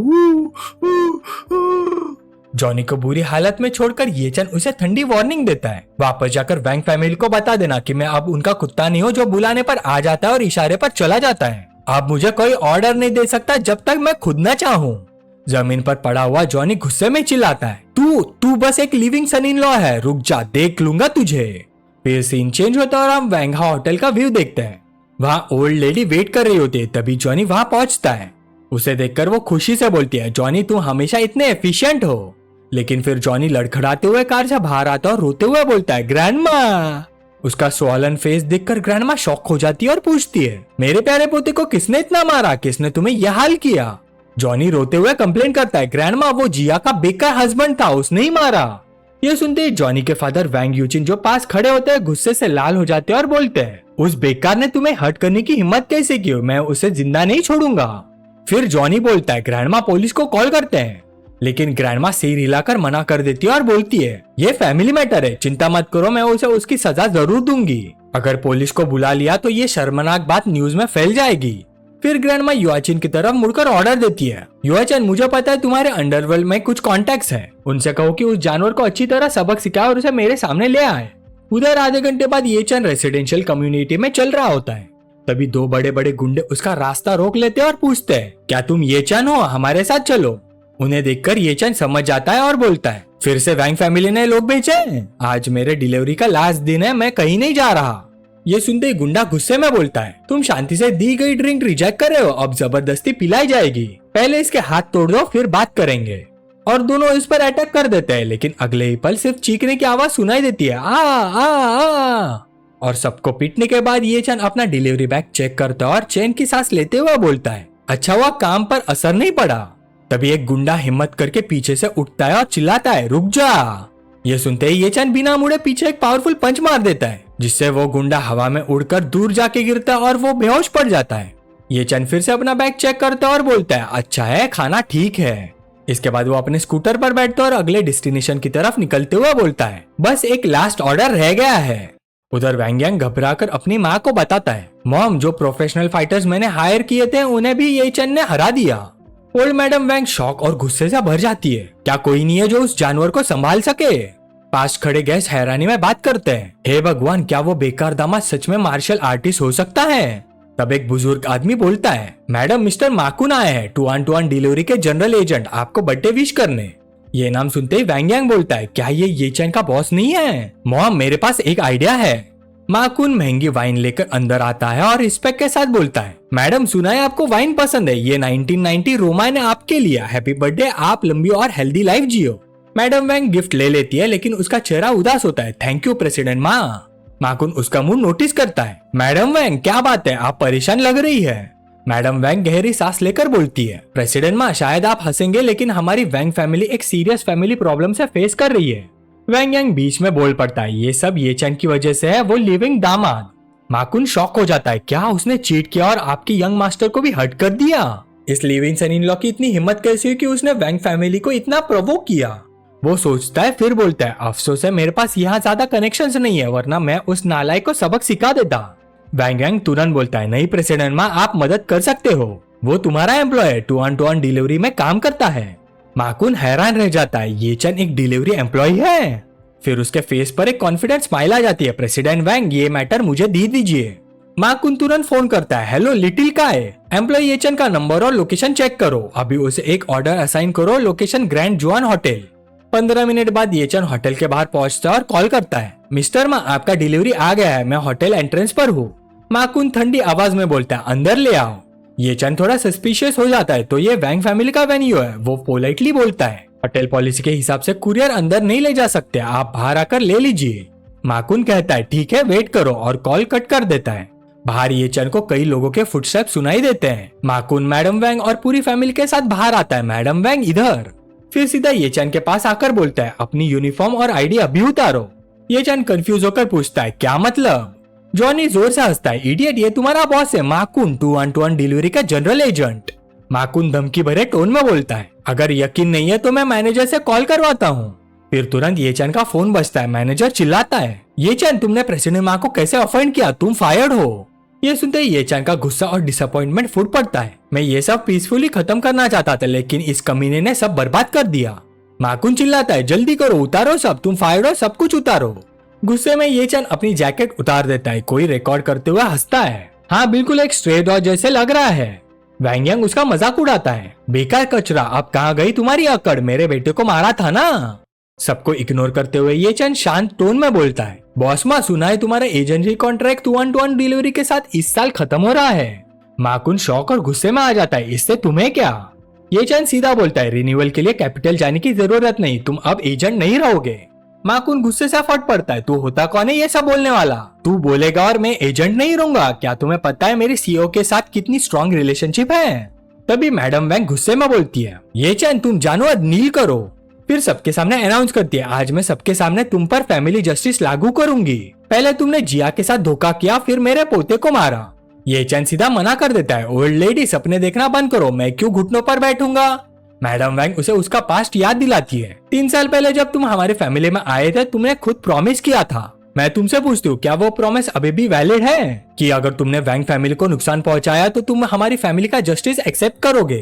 S1: जॉनी को बुरी हालत में छोड़कर ये चन उसे ठंडी वार्निंग देता है, वापस जाकर वैंग फैमिली को बता देना कि मैं अब उनका कुत्ता नहीं हूँ जो बुलाने पर आ जाता है और इशारे पर चला जाता है। अब मुझे कोई ऑर्डर नहीं दे सकता जब तक मैं खुद न चाहूँ। जमीन पर पड़ा हुआ जॉनी गुस्से में चिल्लाता है, तू बस एक लिविंग सन इन लॉ है, रुक जा, देख लूंगा तुझे। फिर सीन चेंज होता है और हम वैंगहा होटल का व्यू देखते हैं। वहाँ ओल्ड लेडी वेट कर रही होती है, तभी जॉनी वहाँ पहुंचता है। उसे देखकर वो खुशी से बोलती है, जॉनी तू हमेशा इतने एफिशिएंट हो। लेकिन फिर जॉनी लड़खड़ाते हुए कार से बाहर आता और रोते हुए बोलता है, ग्रैंडमा। उसका स्वॉलन फेस देखकर ग्रैंडमा शॉक हो जाती है और पूछती है, मेरे प्यारे पोते को किसने इतना मारा, किसने तुम्हें यह हाल किया? जॉनी रोते हुए कंप्लेन करता है, ग्रैंडमा वो जिया का बेकार हस्बैंड था, उसने ही मारा। ये सुनते ही जॉनी के फादर वैंग यूचिन जो पास खड़े होते हैं गुस्से से लाल हो जाते हैं और बोलते हैं, उस बेकार ने तुम्हें हर्ट करने की हिम्मत कैसे की? मैं उसे जिंदा नहीं छोड़ूंगा। फिर जॉनी बोलता है, ग्रैंडमा पुलिस को कॉल करते हैं। लेकिन ग्रैंडमा सिर हिलाकर मना कर देती है और बोलती है, ये फैमिली मैटर है, चिंता मत करो, मैं उसे उसकी सजा जरूर दूंगी। अगर पुलिस को बुला लिया तो ये शर्मनाक बात न्यूज में फैल जाएगी। फिर ग्रैंडमा युआचिन की तरफ मुड़कर ऑर्डर देती है, युआचिन मुझे पता है तुम्हारे अंडरवर्ल्ड में कुछ कॉन्टेक्ट्स हैं, उनसे कहो कि उस जानवर को अच्छी तरह सबक सिखाए और उसे मेरे सामने ले आए। उधर आधे घंटे बाद ये चन रेसिडेंशियल कम्युनिटी में चल रहा होता है। तभी दो बड़े बड़े गुंडे उसका रास्ता रोक लेते हैं और पूछते हैं, क्या तुम ये चन हो, हमारे साथ चलो। उन्हें देखकर ये चन समझ जाता है और बोलता है, फिर से वैंग फैमिली ने लोग भेजे हैं, आज मेरे डिलीवरी का लास्ट दिन है, मैं कहीं नहीं जा रहा। ये सुनते ही गुंडा गुस्से में बोलता है, तुम शांति से दी गई ड्रिंक रिजेक्ट कर रहे हो, अब जबरदस्ती पिलाई जाएगी, पहले इसके हाथ तोड़ दो फिर बात करेंगे। और दोनों इस पर अटैक कर देते हैं, लेकिन अगले ही पल सिर्फ चीखने की आवाज सुनाई देती है, आ आ आ। और सबको पीटने के बाद ये चन अपना डिलीवरी बैग चेक करता है और चैन की सांस लेते हुए बोलता है, अच्छा हुआ काम पर असर नहीं पड़ा। तभी एक गुंडा हिम्मत करके पीछे से उठता है और चिल्लाता है, रुक जा। ये सुनते ही ये चन बिना मुड़े पीछे एक पावरफुल पंच मार देता है, जिससे वो गुंडा हवा में उड़कर दूर जाके गिरता है और वो बेहोश पड़ जाता है। ये चन फिर से अपना बैग चेक करता है और बोलता है, अच्छा है, खाना ठीक है। इसके बाद वो अपने स्कूटर पर बैठता है और अगले डेस्टिनेशन की तरफ निकलते हुए बोलता है, बस एक लास्ट ऑर्डर रह गया है। उधर वैंग यांग घबराकर अपनी माँ को बताता है, मॉम जो प्रोफेशनल फाइटर्स मैंने हायर किए थे उन्हें भी ये चन ने हरा दिया। ओल्ड मैडम वैंग शॉक और गुस्से से भर जाती है, क्या कोई नहीं है जो उस जानवर को संभाल सके? पास खड़े गेस्ट हैरानी में बात करते हैं, हे भगवान, क्या वो बेकार दामाद सच में मार्शल आर्टिस्ट हो सकता है? तब एक बुजुर्ग आदमी बोलता है, मैडम मिस्टर माकुन आए हैं, टू ऑन डिलीवरी के जनरल एजेंट, आपको बर्थडे विश करने। ये नाम सुनते ही वैंग यांग बोलता है, क्या ये चैन का बॉस नहीं है? मॉम मेरे पास एक आइडिया है। माकुन महंगी वाइन लेकर अंदर आता है और रिस्पेक्ट के साथ बोलता है, मैडम सुना है आपको वाइन पसंद है, ये 1990 रोमा ने आपके लिए, हैप्पी बर्थडे, आप लंबी और हेल्दी लाइफ जियो। मैडम वैंग गिफ्ट ले लेती है, लेकिन उसका चेहरा उदास होता है, थैंक यू प्रेसिडेंट माँ। माकुन उसका मुंह नोटिस करता है, मैडम वैंग क्या बात है, आप परेशान लग रही है। मैडम वैंग गहरी सांस लेकर बोलती है, प्रेसिडेंट माँ शायद आप हंसेंगे, लेकिन हमारी वैंग फैमिली एक सीरियस फैमिली प्रॉब्लम से फेस कर रही है। वैंग यांग बीच में बोल पड़ता है, ये सब ये चैन की वजह से है, वो लिविंग दामाद। माकुन शॉक हो जाता है, क्या उसने चीट किया और आपकी यंग मास्टर को भी हर्ट कर दिया? इस लिविंग सन इन लॉ की इतनी हिम्मत कैसी हुई कि उसने वैंग फैमिली को इतना प्रोवोक किया? वो सोचता है, फिर बोलता है, अफसोस है मेरे पास यहाँ ज्यादा कनेक्शंस नहीं है, वरना मैं उस नालायक को सबक सिखा देता। वैंग यांग तुरंत बोलता है, नहीं प्रेसिडेंट माँ, आप मदद कर सकते हो, वो तुम्हारा एम्प्लॉय टू ऑन डिलीवरी में काम करता है। माकुन हैरान रह जाता है, ये चन एक डिलीवरी एम्प्लॉय है। फिर उसके फेस पर एक कॉन्फिडेंट स्माइल आ जाती है, प्रेसिडेंट वैंग ये मैटर मुझे दे दीजिए। माकुन तुरंत फोन करता है, हेलो लिटिल काय, एम्प्लॉय येचन का नंबर और लोकेशन चेक करो, अभी उसे एक ऑर्डर असाइन करो, लोकेशन ग्रैंड जुआन होटल। 15 मिनट बाद येचन होटल के बाहर पहुंचता है और कॉल करता है, मिस्टर मा आपका डिलीवरी आ गया है, मैं होटल एंट्रेंस पर हूँ। माकुन ठंडी आवाज में बोलता है, अंदर ले आओ। येचन थोड़ा सस्पिशियस हो जाता है, तो ये वैंग फैमिली का वेन्यू है, वो पोलाइटली बोलता है, होटल पॉलिसी के हिसाब से कुरियर अंदर नहीं ले जा सकते, आप बाहर आकर ले लीजिए। माकुन कहता है, ठीक है वेट करो, और कॉल कट कर देता है। बाहर येचन को कई लोगों के फुटस्टेप सुनाई देते हैं। माकुन मैडम वैंग और पूरी फैमिली के साथ बाहर आता है, मैडम वैंग इधर। फिर सीधा येचन के पास आकर बोलता है, अपनी यूनिफॉर्म और आईडी अभी उतारो। येचन कंफ्यूज होकर पूछता है, क्या मतलब? जॉनी जोर से हंसता है, इडियट, ये तुम्हारा बॉस है, माकुन टू ऑन डिलीवरी का जनरल एजेंट। माकुन धमकी भरे टोन में बोलता है, अगर यकीन नहीं है तो मैं मैनेजर से कॉल करवाता हूँ। फिर तुरंत येचन का फोन बजता है, मैनेजर चिल्लाता है, येचन तुमने प्रेसिडेंट माँ को कैसे ऑफेंड किया, तुम फायर्ड हो। ये सुनते ही येचन का गुस्सा और डिसअपॉइंटमेंट फूट पड़ता है, मैं ये सब पीसफुली खत्म करना चाहता था, लेकिन इस कमीने ने सब बर्बाद कर दिया। माकुन चिल्लाता है, जल्दी करो, उतारो सब, तुम फायर्ड हो, सब कुछ उतारो। गुस्से में येचन अपनी जैकेट उतार देता है, कोई रिकॉर्ड करते हुए हंसता है, हाँ बिल्कुल एक स्ट्रे डॉग जैसे लग रहा है। वैंग यांग उसका मजाक उड़ाता है, बेकार कचरा, अब कहाँ गई तुम्हारी अकड़, मेरे बेटे को मारा था ना। सबको इग्नोर करते हुए येचन शांत टोन में बोलता है, बॉस माँ सुना है तुम्हारा एजेंसी कॉन्ट्रैक्ट टू ऑन डिलीवरी के साथ इस साल खत्म हो रहा है। माकुन शौक और गुस्से में आ जाता है, इससे तुम्हें क्या? येचन सीधा बोलता है, रिन्यूअल के लिए कैपिटल जाने की जरूरत नहीं, तुम अब एजेंट नहीं रहोगे। माकुन गुस्से से फट पड़ता है, तू होता कौन है ये सब बोलने वाला, तू बोलेगा और मैं एजेंट नहीं रहूंगा, क्या तुम्हें पता है मेरी सीईओ के साथ कितनी स्ट्रॉन्ग रिलेशनशिप है? तभी मैडम वैंग गुस्से में बोलती है, येचन तुम जानो और नील करो। फिर सबके सामने अनाउंस करती है, आज मैं सबके सामने तुम पर फैमिली जस्टिस लागू करूंगी, पहले तुमने जिया के साथ धोखा किया, फिर मेरे पोते को मारा। येचन सीधा मना कर देता है, ओल्ड लेडी सपने देखना बंद करो, मैं क्यों घुटनों पर बैठूंगा। मैडम वैंग उसे उसका पास्ट याद दिलाती है, 3 साल पहले जब तुम हमारी फैमिली में आए थे तुमने खुद प्रॉमिस किया था, मैं तुमसे पूछती हूँ क्या वो प्रॉमिस अभी भी वैलिड है, कि अगर तुमने वैंग फैमिली को नुकसान पहुंचाया तो तुम हमारी फैमिली का जस्टिस एक्सेप्ट करोगे।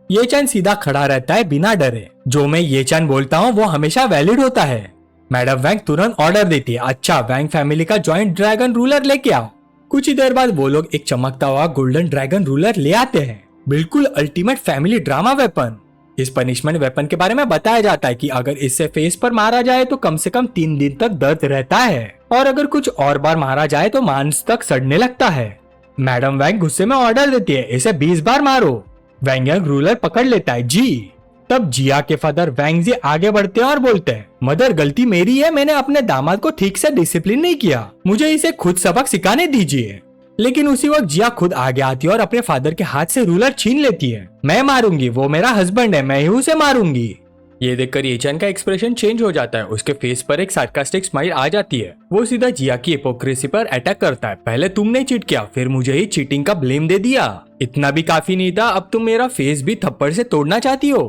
S1: येचन सीधा खड़ा रहता है बिना डरे, जो मैं येचन बोलता हूँ वो हमेशा वैलिड होता है। मैडम वैंग तुरंत ऑर्डर देती है, अच्छा वैंग फैमिली का जॉइंट ड्रैगन रूलर लेके आओ। कुछ ही देर बाद वो लोग एक चमकता हुआ गोल्डन ड्रैगन रूलर ले आते हैं, बिल्कुल अल्टीमेट फैमिली ड्रामा वेपन। इस पनिशमेंट वेपन के बारे में बताया जाता है कि अगर इससे फेस पर मारा जाए तो कम से कम 3 दिन तक दर्द रहता है, और अगर कुछ और बार मारा जाए तो मांस तक सड़ने लगता है। मैडम वैंग गुस्से में ऑर्डर देती है, इसे 20 बार मारो। वैंग यांग रूलर पकड़ लेता है, जी। तब जिया के फादर वैंग जी आगे बढ़ते हैं और बोलते हैं, मदर गलती मेरी है, मैंने अपने दामाद को ठीक से डिसिप्लिन नहीं किया, मुझे इसे खुद सबक सिखाने दीजिए। लेकिन उसी वक्त जिया खुद आगे आती है और अपने फादर के हाथ से रूलर छीन लेती है, मैं मारूंगी, वो मेरा हस्बैंड है, मैं ही उसे मारूंगी। ये देखकर येचन का एक्सप्रेशन चेंज हो जाता है, उसके फेस पर एक सार्कास्टिक स्माइल आ जाती है। वो सीधा जिया की हिपोक्रेसी पर अटैक करता है, पहले तुमने चीट किया, फिर मुझे ही चीटिंग का ब्लेम दे दिया, इतना भी काफी नहीं था, अब तुम मेरा फेस भी थप्पड़ से तोड़ना चाहती हो।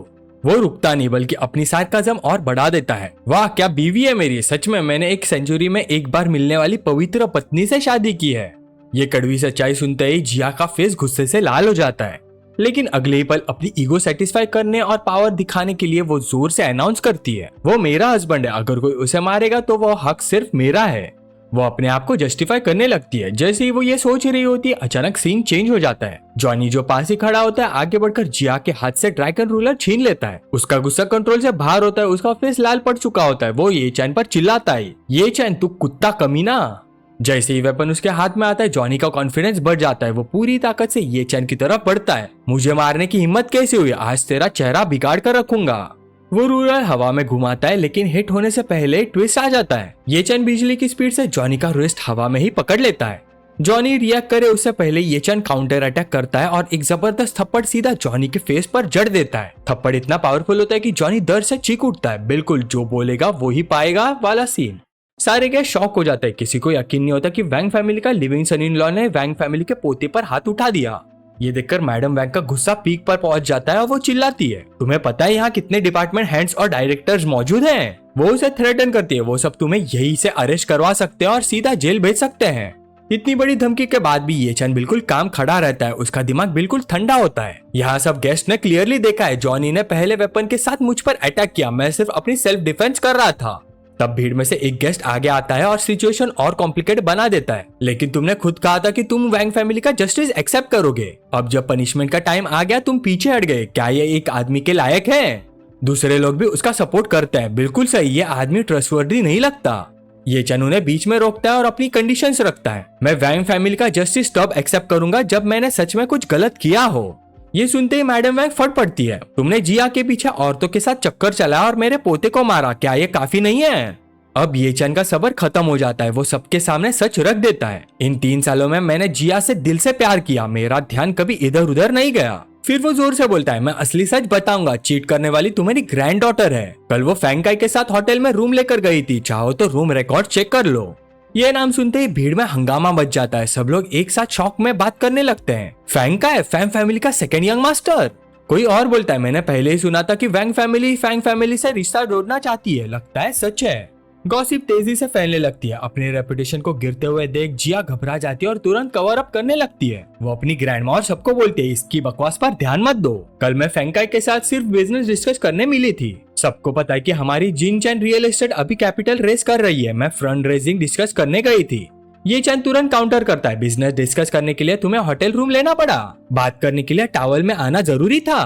S1: वो रुकता नहीं बल्कि अपनी सार्काज़म और बढ़ा देता है, वाह क्या बीवी है मेरी, सच में मैंने एक सेंचुरी में एक बार मिलने वाली पवित्र पत्नी से शादी की है। ये कड़वी सच्चाई सुनते ही जिया का फेस गुस्से से लाल हो जाता है, लेकिन अगले ही पल अपनी ईगो सेटिस्फाई करने और पावर दिखाने के लिए वो जोर से अनाउंस करती है, वो मेरा हस्बैंड है, अगर कोई उसे मारेगा तो वो हक सिर्फ मेरा है। वो अपने आप को जस्टिफाई करने लगती है। जैसे ही वो ये सोच रही होती है अचानक सीन चेंज हो जाता है। जॉनी जो पास ही खड़ा होता है आगे बढ़कर जिया के हाथ से ड्रैगन रूलर छीन लेता है। उसका गुस्सा कंट्रोल से बाहर होता है, उसका फेस लाल पड़ चुका होता है। वो ये चैन पर चिल्लाता है, ये चैन तू कुत्ता कमीना। जैसे ही वेपन उसके हाथ में आता है जॉनी का कॉन्फिडेंस बढ़ जाता है। वो पूरी ताकत से ये चैन की तरफ बढ़ता है। मुझे मारने की हिम्मत कैसे हुई, आज तेरा चेहरा बिगाड़ कर रखूंगा। वो रूलर हवा में घुमाता है लेकिन हिट होने से पहले ट्विस्ट आ जाता है। ये चैन बिजली की स्पीड से जॉनी का रिस्ट हवा में ही पकड़ लेता है। जॉनी रिएक्ट करे उससे पहले ये चैन काउंटर अटैक करता है और एक जबरदस्त थप्पड़ सीधा जॉनी के फेस पर जड़ देता है। थप्पड़ इतना पावरफुल होता है कि जॉनी दर्द से चीख उठता है। बिल्कुल जो बोलेगा वो ही पाएगा वाला सीन। सारे के शॉक हो जाते हैं। किसी को यकीन नहीं होता कि वैंग फैमिली का लिविंग सन इन लॉ ने वैंग फैमिली के पोते पर हाथ उठा दिया। ये देखकर मैडम वैंग का गुस्सा पीक पर पहुंच जाता है और वो चिल्लाती है, तुम्हें पता है यहाँ कितने डिपार्टमेंट हेड्स और डायरेक्टर्स मौजूद हैं? वो उसे थ्रेटन करती है, वो सब तुम्हें यही से अरेस्ट करवा सकते हैं और सीधा जेल भेज सकते हैं। इतनी बड़ी धमकी के बाद भी ये चैन बिल्कुल काम खड़ा रहता है, उसका दिमाग बिल्कुल ठंडा होता है। यहाँ सब गेस्ट ने क्लियरली देखा है जॉनी ने पहले वेपन के साथ मुझ पर अटैक किया, मैं सिर्फ अपनी सेल्फ डिफेंस कर रहा था। तब भीड़ में से एक गेस्ट आगे आता है और सिचुएशन और कॉम्प्लिकेट बना देता है। लेकिन तुमने खुद कहा था कि तुम वैंग फैमिली का जस्टिस एक्सेप्ट करोगे, अब जब पनिशमेंट का टाइम आ गया तुम पीछे हट गए, क्या ये एक आदमी के लायक है? दूसरे लोग भी उसका सपोर्ट करते हैं। बिल्कुल सही, ये आदमी ट्रस्टवर्दी नहीं लगता। ये चन उन्हें बीच में रोकता है और अपनी कंडीशंस रखता है। मैं वैंग फैमिली का जस्टिस तब एक्सेप्ट करूंगा जब मैंने सच में कुछ गलत किया हो। ये सुनते ही मैडम वैंग फट पड़ती है। तुमने जिया के पीछे औरतों के साथ चक्कर चलाया और मेरे पोते को मारा, क्या ये काफी नहीं है? अब ये चन का सब्र खत्म हो जाता है, वो सबके सामने सच रख देता है। इन 3 सालों में मैंने जिया से दिल से प्यार किया, मेरा ध्यान कभी इधर उधर नहीं गया। फिर वो जोर से बोलता है, मैं असली सच बताऊंगा, चीट करने वाली तुम्हारी ग्रैंड डॉटर है। कल वो फैंकाई के साथ होटल में रूम लेकर गई थी, चाहो तो रूम रिकॉर्ड चेक कर लो। ये नाम सुनते ही भीड़ में हंगामा मच जाता है, सब लोग एक साथ शॉक में बात करने लगते हैं। फैंकाई, फैंग फैमिली का सेकंड यंग मास्टर। कोई और बोलता है, मैंने पहले ही सुना था कि वैंग फैमिली फैंग फैमिली से रिश्ता जोड़ना चाहती है, लगता है सच है। गॉसिप तेजी से फैलने लगती है। अपने रेपुटेशन को गिरते हुए देख जिया घबरा जाती है और तुरंत कवर अप करने लगती है। वो अपनी ग्रैंडमा और सबको बोलती है, इसकी बकवास पर ध्यान मत दो, कल मैं फैंकाई के साथ सिर्फ बिजनेस डिस्कस करने मिली थी। सबको पता है कि हमारी जिन चैन रियल एस्टेट अभी कैपिटल रेस कर रही है, मैं फंड रेजिंग डिस्कस करने गई थी। ये चैन तुरंत काउंटर करता है, बिजनेस डिस्कस करने के लिए तुम्हें होटल रूम लेना पड़ा, बात करने के लिए टावल में आना जरूरी था।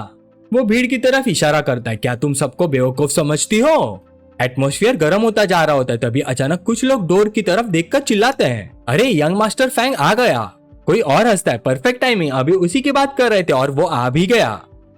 S1: वो भीड़ की तरफ इशारा करता है, क्या तुम सबको बेवकूफ समझती हो? एटमॉस्फेयर गर्म होता जा रहा होता है, तभी अचानक कुछ लोग डोर की तरफ देखकर चिल्लाते हैं, अरे यंग मास्टर फैंग आ गया। कोई और हंसता है, परफेक्ट टाइमिंग, अभी उसी की बात कर रहे थे और वो आ भी गया।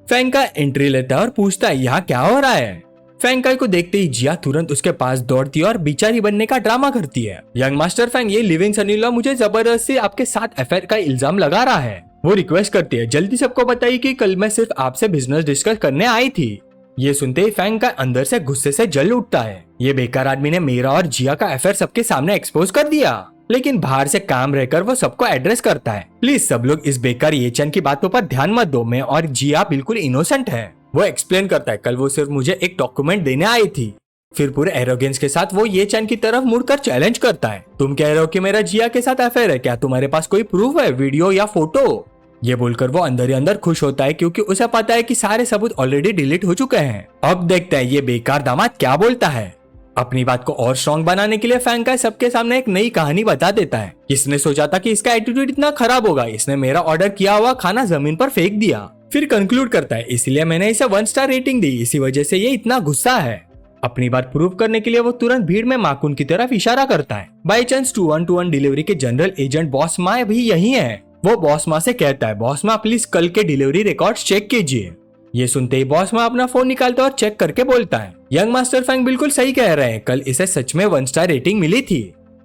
S1: फैंग का एंट्री लेता है और पूछता है, यहाँ क्या हो रहा है? फैंकाई को देखते ही जिया तुरंत उसके पास दौड़ती है और बिचारी बनने का ड्रामा करती है। यंग मास्टर फैंग, ये लिविंग सनी-इन-लॉ मुझे जबरदस्ती आपके साथ अफेयर का इल्जाम लगा रहा है। वो रिक्वेस्ट करती है, जल्दी सबको बताइए कि कल मैं सिर्फ आपसे बिजनेस डिस्कस करने आई थी। ये सुनते ही फैंग का अंदर से गुस्से से जल उठता है। ये बेकार आदमी ने मेरा और जिया का अफेयर सबके सामने एक्सपोज कर दिया, लेकिन बाहर से काम रहकर वो सबको एड्रेस करता है। प्लीज सब लोग इस बेकार ये चन की बातों पर ध्यान मत दो, मैं और जिया बिल्कुल इनोसेंट है। वो एक्सप्लेन करता है, कल वो सिर्फ मुझे एक डॉक्यूमेंट देने आई थी। फिर पूरे एरोगेंस के साथ वो ये चन की तरफ मुड़कर चैलेंज करता है, तुम कह रहे हो कि मेरा जिया के साथ अफेयर है, क्या तुम्हारे पास कोई प्रूफ है, वीडियो या फोटो? ये बोलकर वो अंदर ही अंदर खुश होता है, क्योंकि उसे पता है कि सारे सबूत ऑलरेडी डिलीट हो चुके हैं। अब देखते हैं ये बेकार दामाद क्या बोलता है। अपनी बात को और स्ट्रॉन्ग बनाने के लिए फैंकाई सबके सामने एक नई कहानी बता देता है। किसने सोचा था कि इसका एटीट्यूड इतना खराब होगा, इसने मेरा ऑर्डर किया हुआ खाना जमीन पर फेंक दिया। फिर कंक्लूड करता है, इसलिए मैंने इसे 1 स्टार रेटिंग दी, इसी वजह से ये इतना गुस्सा है। अपनी बात प्रूव करने के लिए वो तुरंत भीड़ में माकुन की तरफ इशारा करता है। बाई चांस 2-1-2-1 डिलीवरी के जनरल एजेंट बॉस माँ भी यही है। वो बॉस माँ से कहता है, बॉस माँ प्लीज कल के डिलीवरी रिकॉर्ड्स चेक कीजिए। ये सुनते ही बॉस माँ अपना फोन निकालता है और चेक करके बोलता है, यंग मास्टर फैंग बिल्कुल सही कह रहे हैं, कल इसे सच में 1 स्टार रेटिंग मिली थी।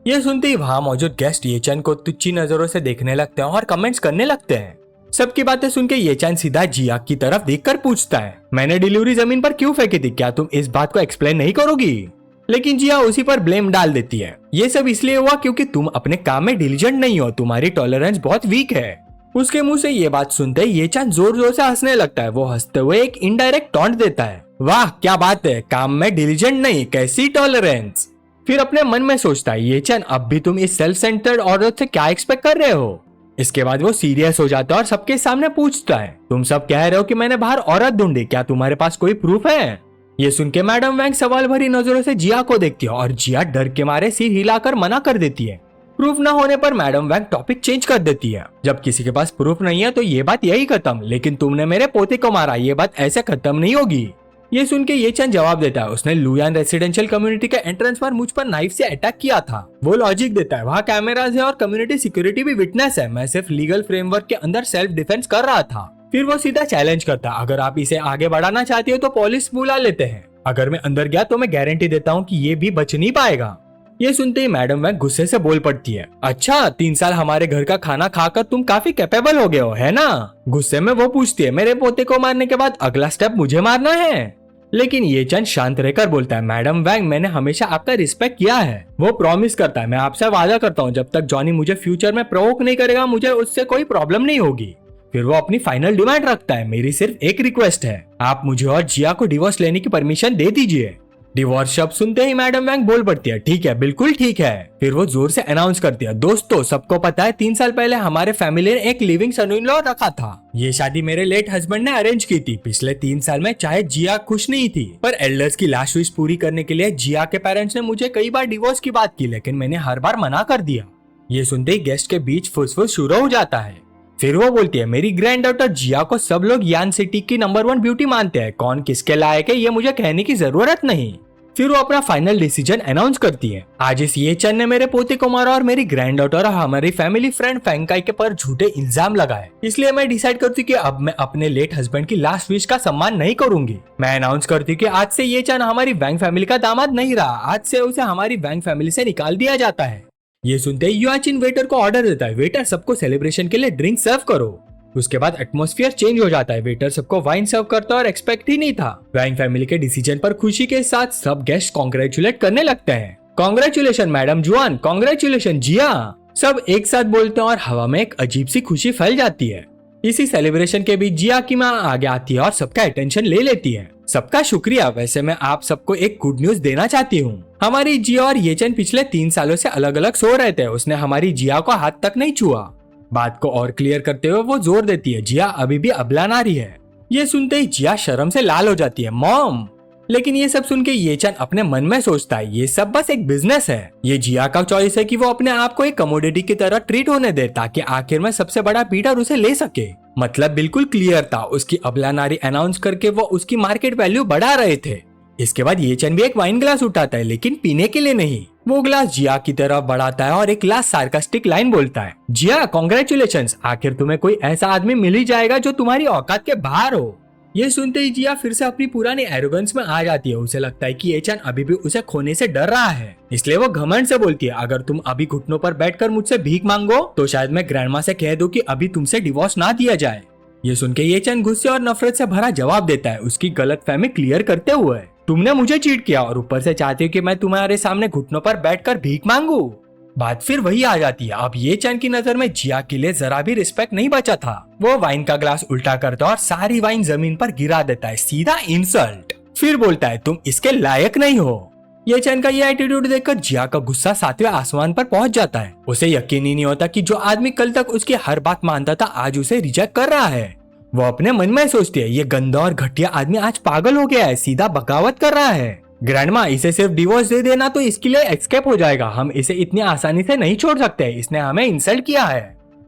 S1: ये सुनते ही वहाँ मौजूद गेस्ट ये चैन को तुच्छी नजरों से देखने लगते हैं और कमेंट्स करने लगते हैं। सबकी बातें सुन के ये चैन सीधा जिया की तरफ देखकर पूछता है, मैंने डिलीवरी जमीन पर क्यों फेंकी थी, क्या तुम इस बात को एक्सप्लेन नहीं करोगी? लेकिन जिया उसी पर ब्लेम डाल देती है, ये सब इसलिए हुआ क्योंकि तुम अपने काम में डिलीजेंट नहीं हो, तुम्हारी टॉलरेंस बहुत वीक है। उसके मुंह से ये बात सुनते ही ये चैन जोर जोर से हंसने लगता है। वो हंसते हुए एक इनडायरेक्ट टॉन्ट देता है, वाह क्या बात है, काम में डिलीजेंट नहीं, कैसी टॉलरेंस। फिर अपने मन में सोचता है, ये चैन अब भी तुम इस सेल्फ सेंटर्ड औरत से क्या एक्सपेक्ट कर रहे हो? इसके बाद वो सीरियस हो जाता है और सबके सामने पूछता है, तुम सब कह रहे हो कि मैंने बाहर औरत ढूंढी, क्या तुम्हारे पास कोई प्रूफ है? ये सुन के मैडम वैंग सवाल भरी नजरों से जिया को देखती है और जिया डर के मारे सिर हिलाकर मना कर देती है। प्रूफ ना होने पर मैडम वैंग टॉपिक चेंज कर देती है, जब किसी के पास प्रूफ नहीं है तो ये बात यही खत्म, लेकिन तुमने मेरे पोते को मारा, ये बात ऐसे खत्म नहीं होगी। ये सुन के ये चैन जवाब देता है, उसने लुयान रेसिडेंशियल कम्युनिटी के एंट्रेंस पर मुझ पर नाइफ से अटैक किया था। वो लॉजिक देता है, वहाँ कैमरास है और कम्युनिटी सिक्योरिटी भी विटनेस है, मैं सिर्फ लीगल फ्रेमवर्क के अंदर सेल्फ डिफेंस कर रहा था। फिर वो सीधा चैलेंज करता है, अगर आप इसे आगे बढ़ाना चाहती हो तो पुलिस बुला लेते हैं, अगर मैं अंदर गया तो मैं गारंटी देता हूँ कि ये भी बच नहीं पाएगा। ये सुनते ही मैडम वैंग गुस्से से बोल पड़ती है, अच्छा 3 साल हमारे घर का खाना खाकर तुम काफी कैपेबल हो गए हो, है ना? गुस्से में वो पूछती है, मेरे पोते को मारने के बाद अगला स्टेप मुझे मारना है? लेकिन ये चंद शांत रहकर बोलता है, मैडम वैंग मैंने हमेशा आपका रिस्पेक्ट किया है। वो प्रॉमिस करता है, मैं आपसे वादा करता हूँ जब तक जॉनी मुझे फ्यूचर में प्रोवोक नहीं करेगा मुझे उससे कोई प्रॉब्लम नहीं होगी। फिर वो अपनी फाइनल डिमांड रखता है, मेरी सिर्फ एक रिक्वेस्ट है, आप मुझे और जिया को डिवोर्स लेने की परमिशन दे दीजिए। डिवोर्स शब्द सुनते ही मैडम वैंग बोल पड़ती है, ठीक है, बिल्कुल ठीक है। फिर वो जोर से अनाउंस करती है, दोस्तों सबको पता है 3 साल पहले हमारे फैमिली ने एक लिविंग सन इन लॉ रखा था। ये शादी मेरे लेट हस्बैंड ने अरेंज की थी। पिछले 3 साल में चाहे जिया खुश नहीं थी, पर एल्डर्स की लास्ट विश पूरी करने के लिए जिया के पेरेंट्स ने मुझे कई बार डिवोर्स की बात की, लेकिन मैंने हर बार मना कर दिया। ये सुनते ही गेस्ट के बीच फुसफुस शुरू हो जाता है। फिर वो बोलती है, मेरी ग्रैंड डॉटर जिया को सब लोग यान सिटी की नंबर 1 ब्यूटी मानते हैं, कौन किसके लायक है ये मुझे कहने की जरूरत नहीं। फिर वो अपना फाइनल डिसीजन अनाउंस करती है, आज इस ये चन ने मेरे पोते को मारा और मेरी ग्रैंड डॉटर और हमारी फैमिली फ्रेंड फैंकाई के पर झूठे इल्जाम लगाए, इसलिए मैं डिसाइड करती कि अब मैं अपने लेट हस्बैंड की लास्ट विश का सम्मान नहीं करूंगी। मैं अनाउंस करती कि आज से ये चन हमारी वैंग फैमिली का दामाद नहीं रहा, आज से उसे हमारी वैंग फैमिली से निकाल दिया जाता है। ये सुनते ही युआचिन वेटर को ऑर्डर देता है, वेटर सबको सेलिब्रेशन के लिए ड्रिंक सर्व करो। उसके बाद एटमॉस्फेयर चेंज हो जाता है। वेटर सबको वाइन सर्व करता है और एक्सपेक्ट ही नहीं था। वैंग फैमिली के डिसीजन पर खुशी के साथ सब गेस्ट कॉन्ग्रेचुलेट करने लगते हैं। कॉन्ग्रेचुलेशन मैडम जुआन, कॉन्ग्रेचुलेशन जिया, सब एक साथ बोलते हैं और हवा में एक अजीब सी खुशी फैल जाती है। इसी सेलिब्रेशन के बीच जिया की माँ आगे आती है और सबका अटेंशन ले लेती है। सबका शुक्रिया। वैसे मैं आप सबको एक गुड न्यूज देना चाहती हूँ। हमारी जिया और येचन पिछले 3 सालों से अलग अलग सो रहे थे। उसने हमारी जिया को हाथ तक नहीं छुआ। बात को और क्लियर करते हुए वो जोर देती है, जिया अभी भी अबला नारी है। ये सुनते ही जिया शर्म से लाल हो जाती है, मॉम। लेकिन ये सब सुन के येचन अपने मन में सोचता है, ये सब बस एक बिजनेस है। ये जिया का चॉइस है कि वो अपने आप को एक कमोडिटी की तरह ट्रीट होने दे ताकि आखिर में सबसे बड़ा बीटर उसे ले सके। मतलब बिल्कुल क्लियर था। उसकी अबला नारी अनाउंस करके वो उसकी मार्केट वैल्यू बढ़ा रहे थे। इसके बाद येचन भी एक वाइन ग्लास उठाता है, लेकिन पीने के लिए नहीं। वो ग्लास जिया की तरफ बढ़ाता है और एक लास्ट सार्कास्टिक लाइन बोलता है, जिया कॉन्ग्रेचुलेशंस, आखिर तुम्हें कोई ऐसा आदमी मिल ही जाएगा जो तुम्हारी औकात के बाहर हो। ये सुनते ही जिया फिर से अपनी पुरानी एरोगेंस में आ जाती है। उसे लगता है कि येचन अभी भी उसे खोने से डर रहा है, इसलिए वो घमंड से बोलती है, अगर तुम अभी घुटनों पर बैठकर मुझसे भीख मांगो तो शायद मैं ग्रैंडमा से कह दूं कि अभी तुमसे डिवोर्स ना दिया जाए। ये सुन के येचन गुस्से और नफरत से भरा जवाब देता है, उसकी गलतफहमी क्लियर करते हुए, तुमने मुझे चीट किया और ऊपर से चाहती हो कि मैं तुम्हारे सामने घुटनों पर बैठकर भीख मांगू। बात फिर वही आ जाती है। अब येचन की नजर में जिया के लिए जरा भी रिस्पेक्ट नहीं बचा था। वो वाइन का ग्लास उल्टा करता और सारी वाइन जमीन पर गिरा देता है, सीधा इंसल्ट। फिर बोलता है, तुम इसके लायक नहीं हो। येचन का ये एटीट्यूड देखकर जिया का गुस्सा 7वें आसमान पर पहुंच जाता है। उसे यकीन ही नहीं होता कि जो आदमी कल तक उसकी हर बात मानता था आज उसे रिजेक्ट कर रहा है। वो अपने मन में सोचती है, ये गंदा और घटिया आदमी आज पागल हो गया है, सीधा बगावत कर रहा है। ग्रैंडमा, इसे सिर्फ डिवोर्स दे देना तो इसके लिए एस्केप हो जाएगा। हम इसे इतनी आसानी से नहीं छोड़ सकते, इसने हमें इंसल्ट किया है।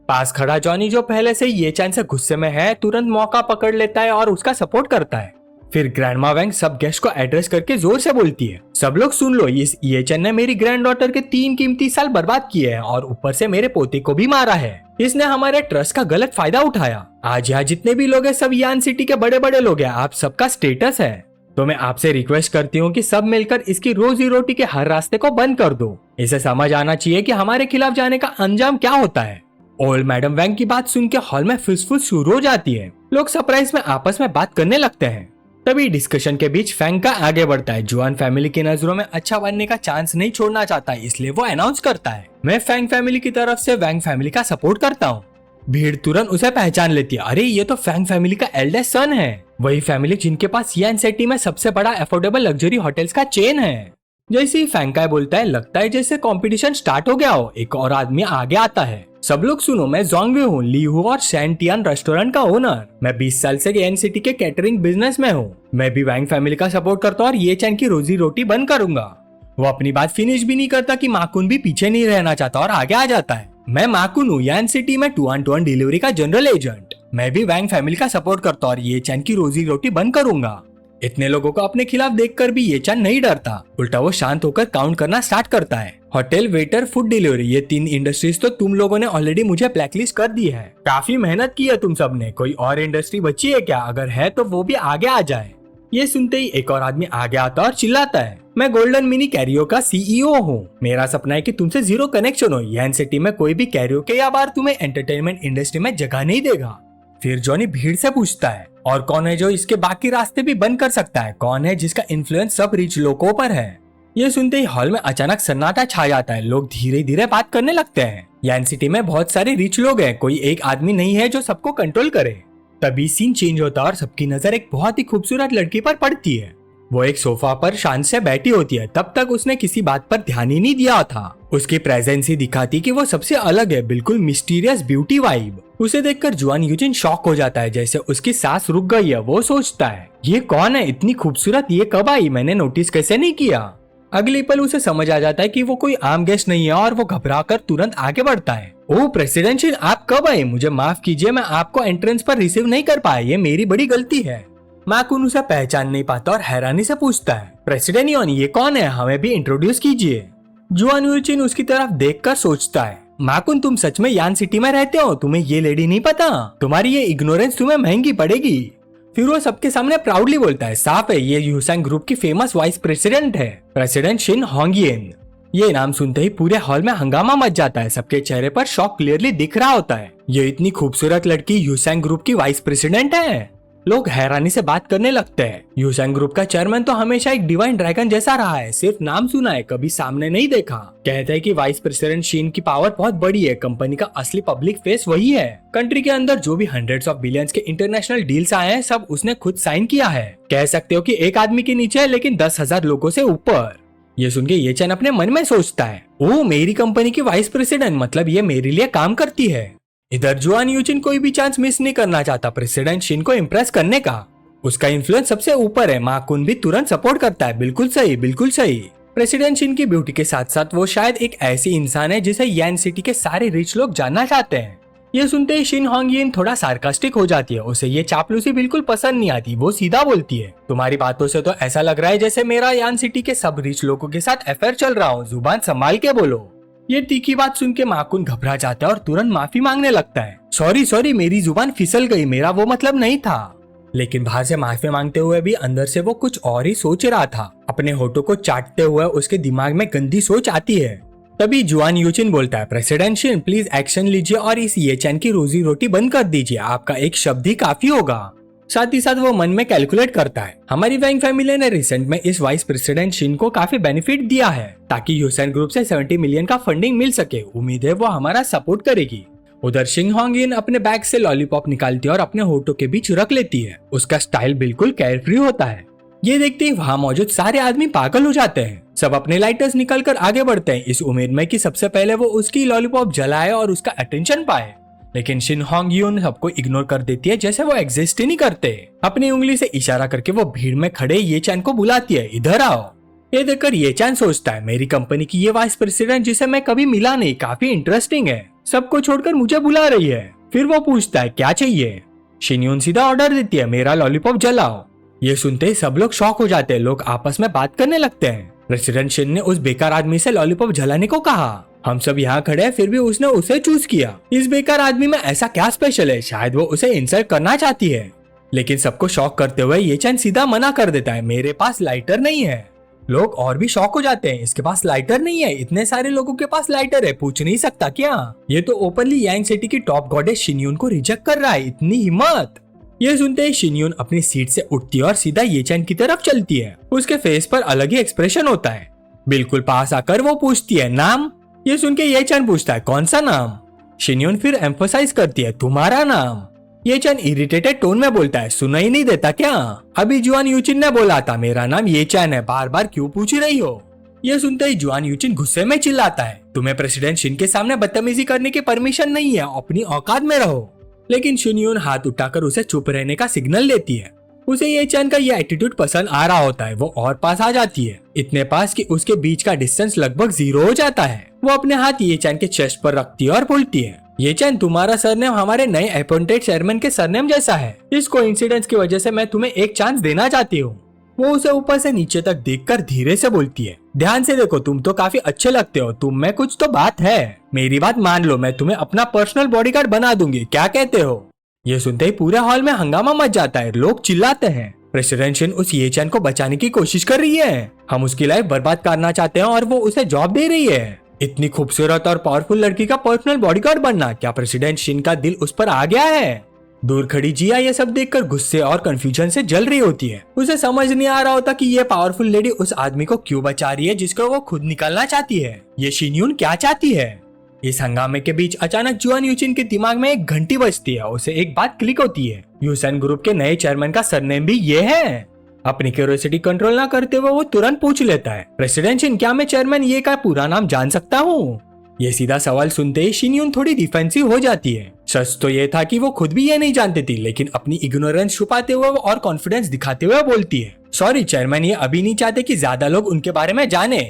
S1: पास खड़ा जॉनी, जो पहले से येचन से गुस्से में है, तुरंत मौका पकड़ लेता है और उसका सपोर्ट करता है। फिर ग्रैंडमा वैंग सब गेस्ट को एड्रेस करके जोर से बोलती है, सब लोग सुन लो, इस येचन ने मेरी ग्रैंड डॉटर के 3 कीमती साल बर्बाद किए हैं और ऊपर से मेरे पोते को भी मारा है। इसने हमारे ट्रस्ट का गलत फायदा उठाया। आज यहाँ जितने भी लोग हैं सब यान सिटी के बड़े बड़े लोग हैं, आप सबका स्टेटस है। तो मैं आपसे रिक्वेस्ट करती हूँ कि सब मिलकर इसकी रोजी रोटी के हर रास्ते को बंद कर दो। इसे समझ आना चाहिए कि हमारे खिलाफ जाने का अंजाम क्या होता है। ओल्ड मैडम वैंग की बात सुन के हॉल में फुसफुस शुरू हो जाती है। लोग सरप्राइज में आपस में बात करने लगते हैं। तभी डिस्कशन के बीच फैंग का आगे बढ़ता है। जुआन फैमिली की नजरों में अच्छा बनने का चांस नहीं छोड़ना चाहता, इसलिए वो अनाउंस करता है, मैं फैंग फैमिली की तरफ से वैंग फैमिली का सपोर्ट करता हूँ। भीड़ तुरंत उसे पहचान लेती है, अरे ये तो फैंग फैमिली का एल्डेस्ट सन है, वही फैमिली जिनके पास यान सिटी में सबसे बड़ा अफोर्डेबल लग्जरी होटल्स का चेन है। जैसे ही फैंकाई बोलता है, लगता है जैसे कंपटीशन स्टार्ट हो गया हो। एक और आदमी आगे आता है, सब लोग सुनो, मैं जोंगवे हूँ, ली हूँ और सैंटियान रेस्टोरेंट का ओनर। मैं 20 साल से यान सिटी के कैटरिंग बिजनेस में हूँ। मैं भी वैंग फैमिली का सपोर्ट करता हूँ और ये चैन की रोजी रोटी बंद करूंगा। वो अपनी बात फिनिश भी नहीं करता कि माकुन भी पीछे नहीं रहना चाहता और आगे आ जाता है, मैं माकुन हूँ, यान सिटी में 2-on-2 डिलीवरी का जनरल एजेंट। मैं भी वैंग फैमिली का सपोर्ट करता हूँ और ये चैन की रोजी रोटी बंद करूंगा। इतने लोगों को अपने खिलाफ देखकर भी ये चैन नहीं डरता, उल्टा वो शांत होकर काउंट करना स्टार्ट करता है। होटल, वेटर, फूड डिलीवरी, ये 3 इंडस्ट्रीज तो तुम लोगों ने ऑलरेडी मुझे ब्लैकलिस्ट कर दी है। काफी मेहनत की है तुम सब ने, कोई और इंडस्ट्री बची है क्या? अगर है तो वो भी आगे आ जाए। ये सुनते ही एक और आदमी आगे आता और चिल्लाता है, मैं गोल्डन मिनी कैरियो का सीईओ हूँ। मेरा सपना है कि तुमसे जीरो कनेक्शन हो। यान सिटी में कोई भी कैरियो के या बार तुम्हें एंटरटेनमेंट इंडस्ट्री में जगह नहीं देगा। फिर जॉनी भीड़ से पूछता है, और कौन है जो इसके बाकी रास्ते भी बंद कर सकता है? कौन है जिसका इन्फ्लुएंस सब रिच लोगों पर है? ये सुनते ही हॉल में अचानक सन्नाटा छा जाता है। लोग धीरे धीरे बात करने लगते हैं। यान सिटी में बहुत सारे रिच लोग हैं, कोई एक आदमी नहीं है जो सबको कंट्रोल करे। तभी सीन चेंज होता है और सबकी नजर एक बहुत ही खूबसूरत लड़की पर पड़ती है। वो एक सोफा पर शांत से बैठी होती है। तब तक उसने किसी बात पर ध्यान ही नहीं दिया था। उसकी प्रेजेंस ही दिखाती कि वो सबसे अलग है, बिल्कुल मिस्टीरियस ब्यूटी वाइब। उसे देखकर जुआन यूजिन शॉक हो जाता है, जैसे उसकी सांस रुक गई है। वो सोचता है ये कौन है, इतनी खूबसूरत, ये कब आई, मैंने नोटिस कैसे नहीं किया। अगली पल उसे समझ आ जाता है कि वो कोई आम गेस्ट नहीं है और वो घबराकर तुरंत आगे बढ़ता है। ओह प्रेसिडेंट शिन, आप कब आए? मुझे माफ कीजिए, मैं आपको एंट्रेंस पर रिसीव नहीं कर पाया, ये मेरी बड़ी गलती है। माकुन उसे पहचान नहीं पाता और हैरानी से पूछता है, प्रेसिडेंट योन ये कौन है, हमें भी इंट्रोड्यूस कीजिए। जुआन यूचिन उसकी तरफ देखकर सोचता है, माकुन तुम सच में यान सिटी में रहते हो? तुम्हें ये लेडी नहीं पता? तुम्हारी ये इग्नोरेंस तुम्हें महंगी पड़ेगी। फिर वो सबके सामने प्राउडली बोलता है, साफ है ये यूसैंग ग्रुप की फेमस वाइस प्रेसिडेंट है, प्रेसिडेंट शिन होंगियन। ये नाम सुनते ही पूरे हॉल में हंगामा मच जाता है। सबके चेहरे पर शॉक क्लियरली दिख रहा होता है। ये इतनी खूबसूरत लड़की यूसैंग ग्रुप की वाइस प्रेसिडेंट है। लोग हैरानी से बात करने लगते हैं। यूसैंग ग्रुप का चेयरमैन तो हमेशा एक डिवाइन ड्रैगन जैसा रहा है, सिर्फ नाम सुना है, कभी सामने नहीं देखा। कहते हैं कि वाइस प्रेसिडेंट शीन की पावर बहुत बड़ी है, कंपनी का असली पब्लिक फेस वही है। कंट्री के अंदर जो भी हंड्रेड्स ऑफ बिलियंस के इंटरनेशनल डील्स आए हैं, सब उसने खुद साइन किया है। कह सकते हो कि एक आदमी के नीचे है, लेकिन 10,000 लोगों से ऊपर। ये सुन के ये चैन अपने मन में सोचता है, ओह मेरी कंपनी की वाइस प्रेसिडेंट, मतलब ये मेरे लिए काम करती है। इधर जुआन यूचिन कोई भी चांस मिस नहीं करना चाहता प्रेसिडेंट शिन को इम्प्रेस करने का। उसका इन्फ्लुएंस सबसे ऊपर है। माकुन भी तुरंत सपोर्ट करता है, बिल्कुल सही बिल्कुल सही। प्रेसिडेंट शिन की ब्यूटी के साथ साथ वो शायद एक ऐसी इंसान है जिसे यान सिटी के सारे रिच लोग जानना चाहते हैं। ये सुनते ही शिन होंगियन थोड़ा सार्कास्टिक हो जाती है। उसे ये चापलूसी बिल्कुल पसंद नहीं आती। वो सीधा बोलती है, तुम्हारी बातों से तो ऐसा लग रहा है जैसे मेरा यान सिटी के सब रिच लोगों के साथ अफेयर चल रहा हो, जुबान संभाल के बोलो। ये तीखी बात सुन के माकुन घबरा जाता है और तुरंत माफी मांगने लगता है, सॉरी मेरी जुबान फिसल गई, मेरा वो मतलब नहीं था। लेकिन बाहर से माफी मांगते हुए भी अंदर से वो कुछ और ही सोच रहा था। अपने होठों को चाटते हुए उसके दिमाग में गंदी सोच आती है। तभी जुआन यूचिन बोलता है, प्रेसिडेंट शिन प्लीज एक्शन लीजिए और इस ये चैन की रोजी रोटी बंद कर दीजिए, आपका एक शब्द ही काफी होगा। साथ ही साथ वो मन में कैलकुलेट करता है, हमारी वैंग फैमिली ने रिसेंट में इस वाइस प्रेसिडेंट शिन को काफी बेनिफिट दिया है ताकि यूसैंग ग्रुप से 70 मिलियन का फंडिंग मिल सके। उम्मीद है वो हमारा सपोर्ट करेगी। उधर शिंग होंगिन अपने बैग से लॉलीपॉप निकालती है और अपने होठों के बीच रख लेती है। उसका स्टाइल बिल्कुल केयरफ्री होता है। ये देखते ही वहाँ मौजूद सारे आदमी पागल हो जाते हैं। सब अपने लाइटर्स निकल कर आगे बढ़ते हैं, इस उम्मीद में कि सबसे पहले वो उसकी लॉलीपॉप जलाए और उसका अटेंशन पाए। लेकिन शिन होंगियन सबको इग्नोर कर देती है, जैसे वो एग्जिस्ट ही नहीं करते। अपनी उंगली से इशारा करके वो भीड़ में खड़े ये चैन को बुलाती है, इधर आओ। ये देखकर ये चैन सोचता है, मेरी कंपनी की ये वाइस प्रेसिडेंट जिसे मैं कभी मिला नहीं, काफी इंटरेस्टिंग है, सबको छोड़कर मुझे बुला रही है। फिर वो पूछता है क्या चाहिए। शिनयून सीधा ऑर्डर देती है, मेरा लॉलीपॉप जलाओ। ये सुनते ही सब लोग शॉक हो जाते हैं। लोग आपस में बात करने लगते हैं। प्रेसिडेंट शिन ने उस बेकार आदमी से लॉलीपॉप जलाने को कहा। हम सब यहाँ खड़े हैं, फिर भी उसने उसे चूज किया। इस बेकार आदमी में ऐसा क्या स्पेशल है? शायद वो उसे इंसल्ट करना चाहती है। लेकिन सबको शॉक करते हुए ये चैन सीधा मना कर देता है, मेरे पास लाइटर नहीं है। लोग और भी शॉक हो जाते हैं, इसके पास लाइटर नहीं है? इतने सारे लोगों के पास लाइटर है, पूछ नहीं सकता क्या? ये तो ओपनली यांग सिटी की टॉप गॉडेस शिनयून को रिजेक्ट कर रहा है, इतनी हिम्मत। ये सुनते ही शिनयून अपनी सीट से उठती है और सीधा ये चैन की तरफ चलती है। उसके फेस पर अलग ही एक्सप्रेशन होता है। बिल्कुल पास आकर वो पूछती है, नाम? ये सुन के ये चैन पूछता है, कौन सा नाम? शिनयून फिर एम्फोसाइज करती है, तुम्हारा नाम। ये चैन इरिटेटेड टोन में बोलता है, सुना ही नहीं देता क्या? अभी जुआन यूचिन ने बोला था मेरा नाम ये चैन है, बार बार क्यों पूछ रही हो? ये सुनते ही जुआन यूचिन गुस्से में चिल्लाता है, तुम्हें प्रेसिडेंट शिन के सामने बदतमीजी करने की परमिशन नहीं है, अपनी औकात में रहो। लेकिन शिनयून हाथ उठाकर उसे चुप रहने का सिग्नल देती है। उसे ये चैन का ये एटीट्यूड पसंद आ रहा होता है। वो और पास आ जाती है, इतने पास कि उसके बीच का डिस्टेंस लगभग 0 हो जाता है। वो अपने हाथ ये चैन के चेस्ट पर रखती है और बोलती है, ये चैन तुम्हारा सरनेम हमारे नए अपॉइंटेड चेयरमैन के सरनेम जैसा है। इस कोइंसिडेंस की वजह से मैं तुम्हें एक चांस देना चाहती हूँ। वो उसे ऊपर से नीचे तक देखकर धीरे से बोलती है, ध्यान से देखो, तुम तो काफी अच्छे लगते हो, तुम में कुछ तो बात है। मेरी बात मान लो, मैं तुम्हें अपना पर्सनल बॉडीगार्ड बना दूंगी, क्या कहते हो? ये सुनते ही पूरे हॉल में हंगामा मच जाता है। लोग चिल्लाते हैं, प्रेसिडेंट शिन उस ये चैन को बचाने की कोशिश कर रही है, हम उसकी लाइफ बर्बाद करना चाहते हैं और वो उसे जॉब दे रही है। इतनी खूबसूरत और पावरफुल लड़की का पर्सनल बॉडीगार्ड बनना, क्या प्रेसिडेंट शिन का दिल उस पर आ गया है? दूर खड़ी जिया ये सब देखकर गुस्से और कंफ्यूजन से जल रही होती है। उसे समझ नहीं आ रहा होता कि ये पावरफुल लेडी उस आदमी को क्यों बचा रही है जिसको वो खुद निकालना चाहती है। ये शिनयून क्या चाहती है? इस हंगामे के बीच अचानक जुआन यूचिन के दिमाग में एक घंटी बजती है। उसे एक बात क्लिक होती है, यूसन ग्रुप के नए चेयरमैन का सरनेम भी ये है। अपनी क्यूरियोसिटी कंट्रोल ना करते हुए वो तुरंत पूछ लेता है, प्रेसिडेंट शिन, क्या मैं चेयरमैन ये का पूरा नाम जान सकता हूँ? ये सीधा सवाल सुनते ही शिनयून थोड़ी डिफेंसिव हो जाती है। सच तो ये था कि वो खुद भी ये नहीं जानती थी, लेकिन अपनी इग्नोरेंस छुपाते हुए और कॉन्फिडेंस दिखाते हुए बोलती है, सॉरी चेयरमैन, ये अभी नहीं चाहते कि ज्यादा लोग उनके बारे में जाने।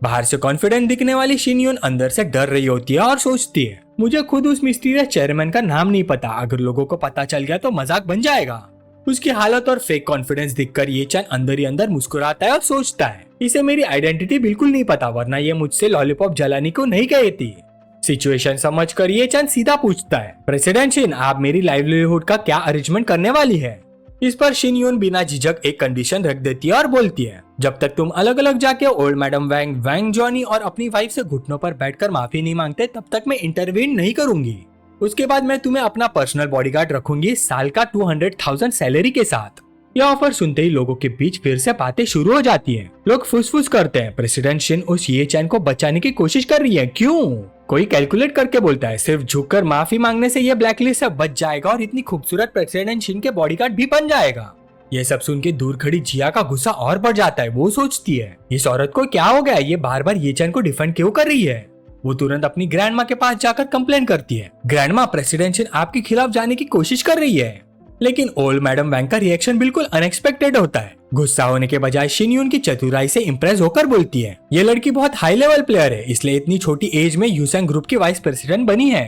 S1: बाहर से कॉन्फिडेंट दिखने वाली शिनयून अंदर से डर रही होती है और सोचती है, मुझे खुद उस मिस्टीरियस चेयरमैन का नाम नहीं पता, अगर लोगों को पता चल गया तो मजाक बन जाएगा। उसकी हालत और फेक कॉन्फिडेंस देखकर ये चैन अंदर ही अंदर मुस्कुराता है और सोचता है, इसे मेरी आइडेंटिटी बिल्कुल नहीं पता, वरना ये मुझसे लॉलीपॉप जलाने को नहीं गई थी। सिचुएशन समझकर ये चैन सीधा पूछता है, प्रेसिडेंट शिन, आप मेरी लाइवलीहुड का क्या अरेंजमेंट करने वाली है? इस पर शिनयून बिना झिझक एक कंडीशन रख देती है और बोलती है, जब तक तुम अलग अलग जाके ओल्ड मैडम वैंग, वैंग जॉनी और अपनी वाइफ से घुटनों पर बैठकर माफी नहीं मांगते, तब तक मैं इंटरवीन नहीं करूंगी। उसके बाद मैं तुम्हें अपना पर्सनल बॉडीगार्ड रखूंगी, साल का 200,000 सैलरी के साथ। यह ऑफर सुनते ही लोगों के बीच फिर से बातें शुरू हो जाती हैं। लोग फुसफुस करते हैं, प्रेसिडेंट शिन उस ये चैन को बचाने की कोशिश कर रही है, क्यों? कोई कैलकुलेट करके बोलता है, सिर्फ झुककर माफी मांगने से ये ब्लैकलिस्ट से बच जाएगा और इतनी खूबसूरत प्रेसिडेंट शिन के बॉडीगार्ड भी बन जाएगा। ये सब सुन के दूर खड़ी जिया का गुस्सा और बढ़ जाता है। वो सोचती है, इस औरत को क्या हो गया, ये बार बार ये चैन को डिफेंड क्यों कर रही है? वो तुरंत अपनी ग्रैंड माँ के पास जाकर कंप्लेन करती है, ग्रैंड माँ, प्रेसिडेंट शिन आपके खिलाफ जाने की कोशिश कर रही है। लेकिन ओल्ड मैडम वैंग का रिएक्शन बिल्कुल अनएक्सपेक्टेड होता है। गुस्सा होने के बजाय शिनयून की चतुराई से इम्प्रेस होकर बोलती है, ये लड़की बहुत हाई लेवल प्लेयर है, इसलिए इतनी छोटी एज में यूसेंग ग्रुप की वाइस प्रेसिडेंट बनी है।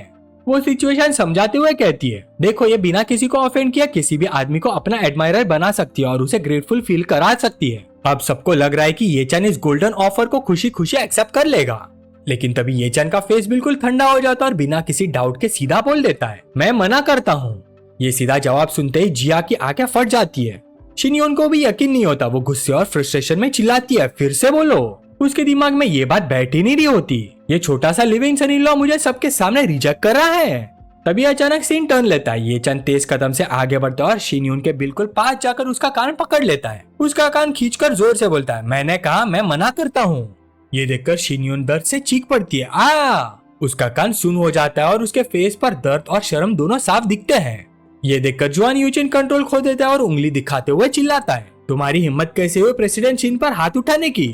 S1: वो सिचुएशन समझाते हुए कहती है, देखो ये बिना किसी को ऑफेंड किया किसी भी आदमी को अपना एडमायरर बना सकती है और उसे ग्रेटफुल फील करा सकती है। अब सबको लग रहा है कि ये चैन इस गोल्डन ऑफर को खुशी खुशी एक्सेप्ट कर लेगा। लेकिन तभी ये चैन का फेस बिल्कुल ठंडा हो जाता है और बिना किसी डाउट के सीधा बोल देता है, मैं मना करता हूँ। ये सीधा जवाब सुनते ही जिया की आंखें फट जाती है। शिनयून को भी यकीन नहीं होता, वो गुस्से और फ्रस्ट्रेशन में चिल्लाती है, फिर से बोलो। उसके दिमाग में ये बात बैठ ही नहीं रही होती, ये छोटा सा लिविंग सन इन लॉ मुझे सबके सामने रिजेक्ट कर रहा है। तभी अचानक सीन टर्न लेता है। ये चंद तेज कदम से आगे बढ़ता है और शिनयून के बिल्कुल पास जाकर उसका कान पकड़ लेता है। उसका कान खींचकर जोर से बोलता है, मैंने कहा मैं मना करता हूँ। ये देखकर शिनयून दर्द से चीख पड़ती है, आ! उसका कान सुन हो जाता है और उसके फेस पर दर्द और शर्म दोनों साफ दिखते हैं। ये देखकर जुआन यूचिन कंट्रोल खो देता है और उंगली दिखाते हुए चिल्लाता है, तुम्हारी हिम्मत कैसे हुई प्रेसिडेंट शिन पर हाथ उठाने की?